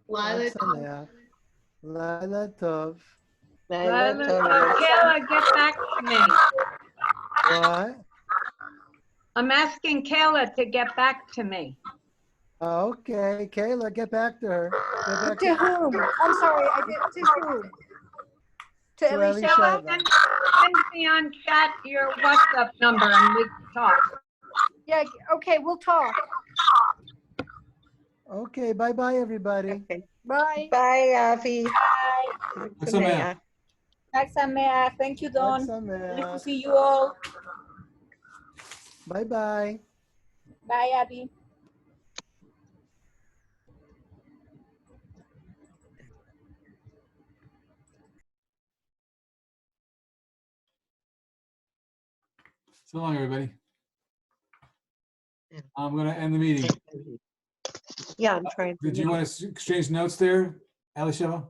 Lila, Chag Sameach. Laila Tov. Laila Tov. Kayla, get back to me. What? I'm asking Kayla to get back to me. Okay, Kayla, get back to her. Get back To whom? I'm sorry, I did to whom? To To Elisheva? Elisheva. Send me on chat your WhatsApp number and we can talk. Yeah, okay, we'll talk. Okay, bye-bye, everybody. Okay. Bye. Bye, Avi. Chag Sameach. Chag Sameach. Thank you, Don. Chag Nice to Sameach. see you all. Bye-bye. Bye, Abby. So long, everybody. Yeah. I'm going to end the meeting. Yeah, I'm trying to. Did you want to exchange notes there, Elisheva?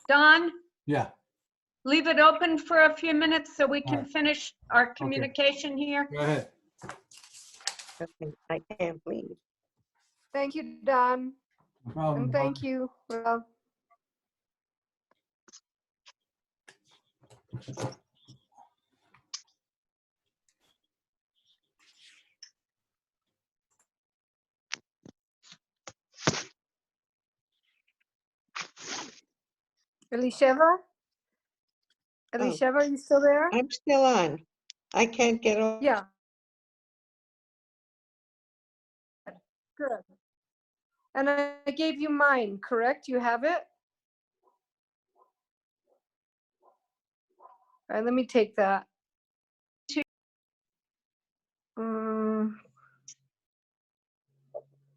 Don, Yeah. leave it open for a few minutes so we All can right. finish our communication here. Go ahead. Okay, I can't leave. Thank you, Don. No problem. And thank you, Rob. Elisheva? Elisheva, are you still there? I'm still on. I can't get off. Yeah. Good. And I gave you mine, correct? You have it? All right, let me take that.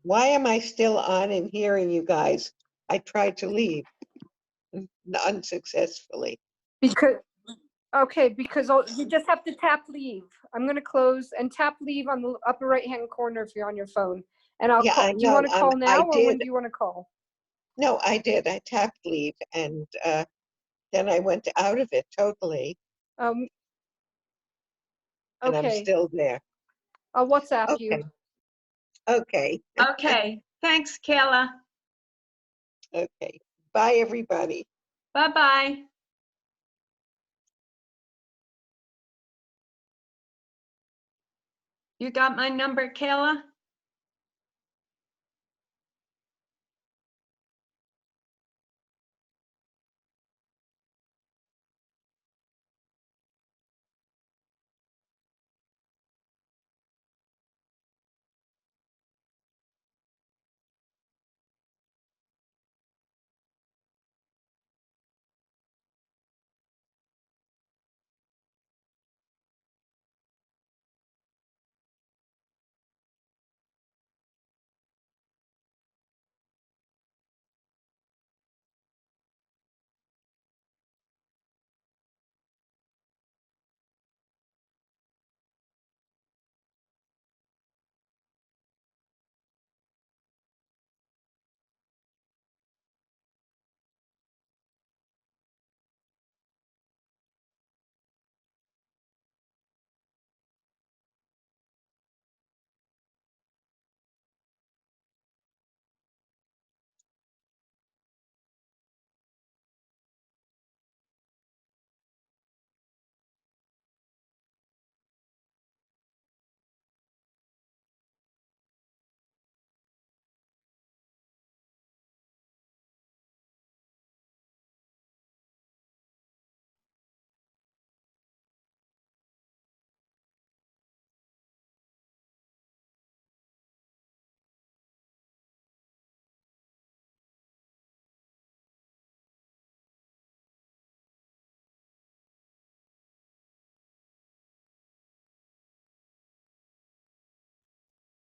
Why am I still on and hearing you guys? I tried to leave unsuccessfully. Because, okay, because you just have to tap leave. I'm gonna close and tap leave on the upper right-hand corner if you're on your phone. And I'll Yeah, call. I Do you know, want to call now I or when did. do you want to call? No, I did. I tapped leave and then I went out of it totally and I'm Okay, still there. I'll WhatsApp you. Okay. Okay. Okay, thanks, Kayla. Okay. Bye, everybody. Bye-bye. You got my number, Kayla?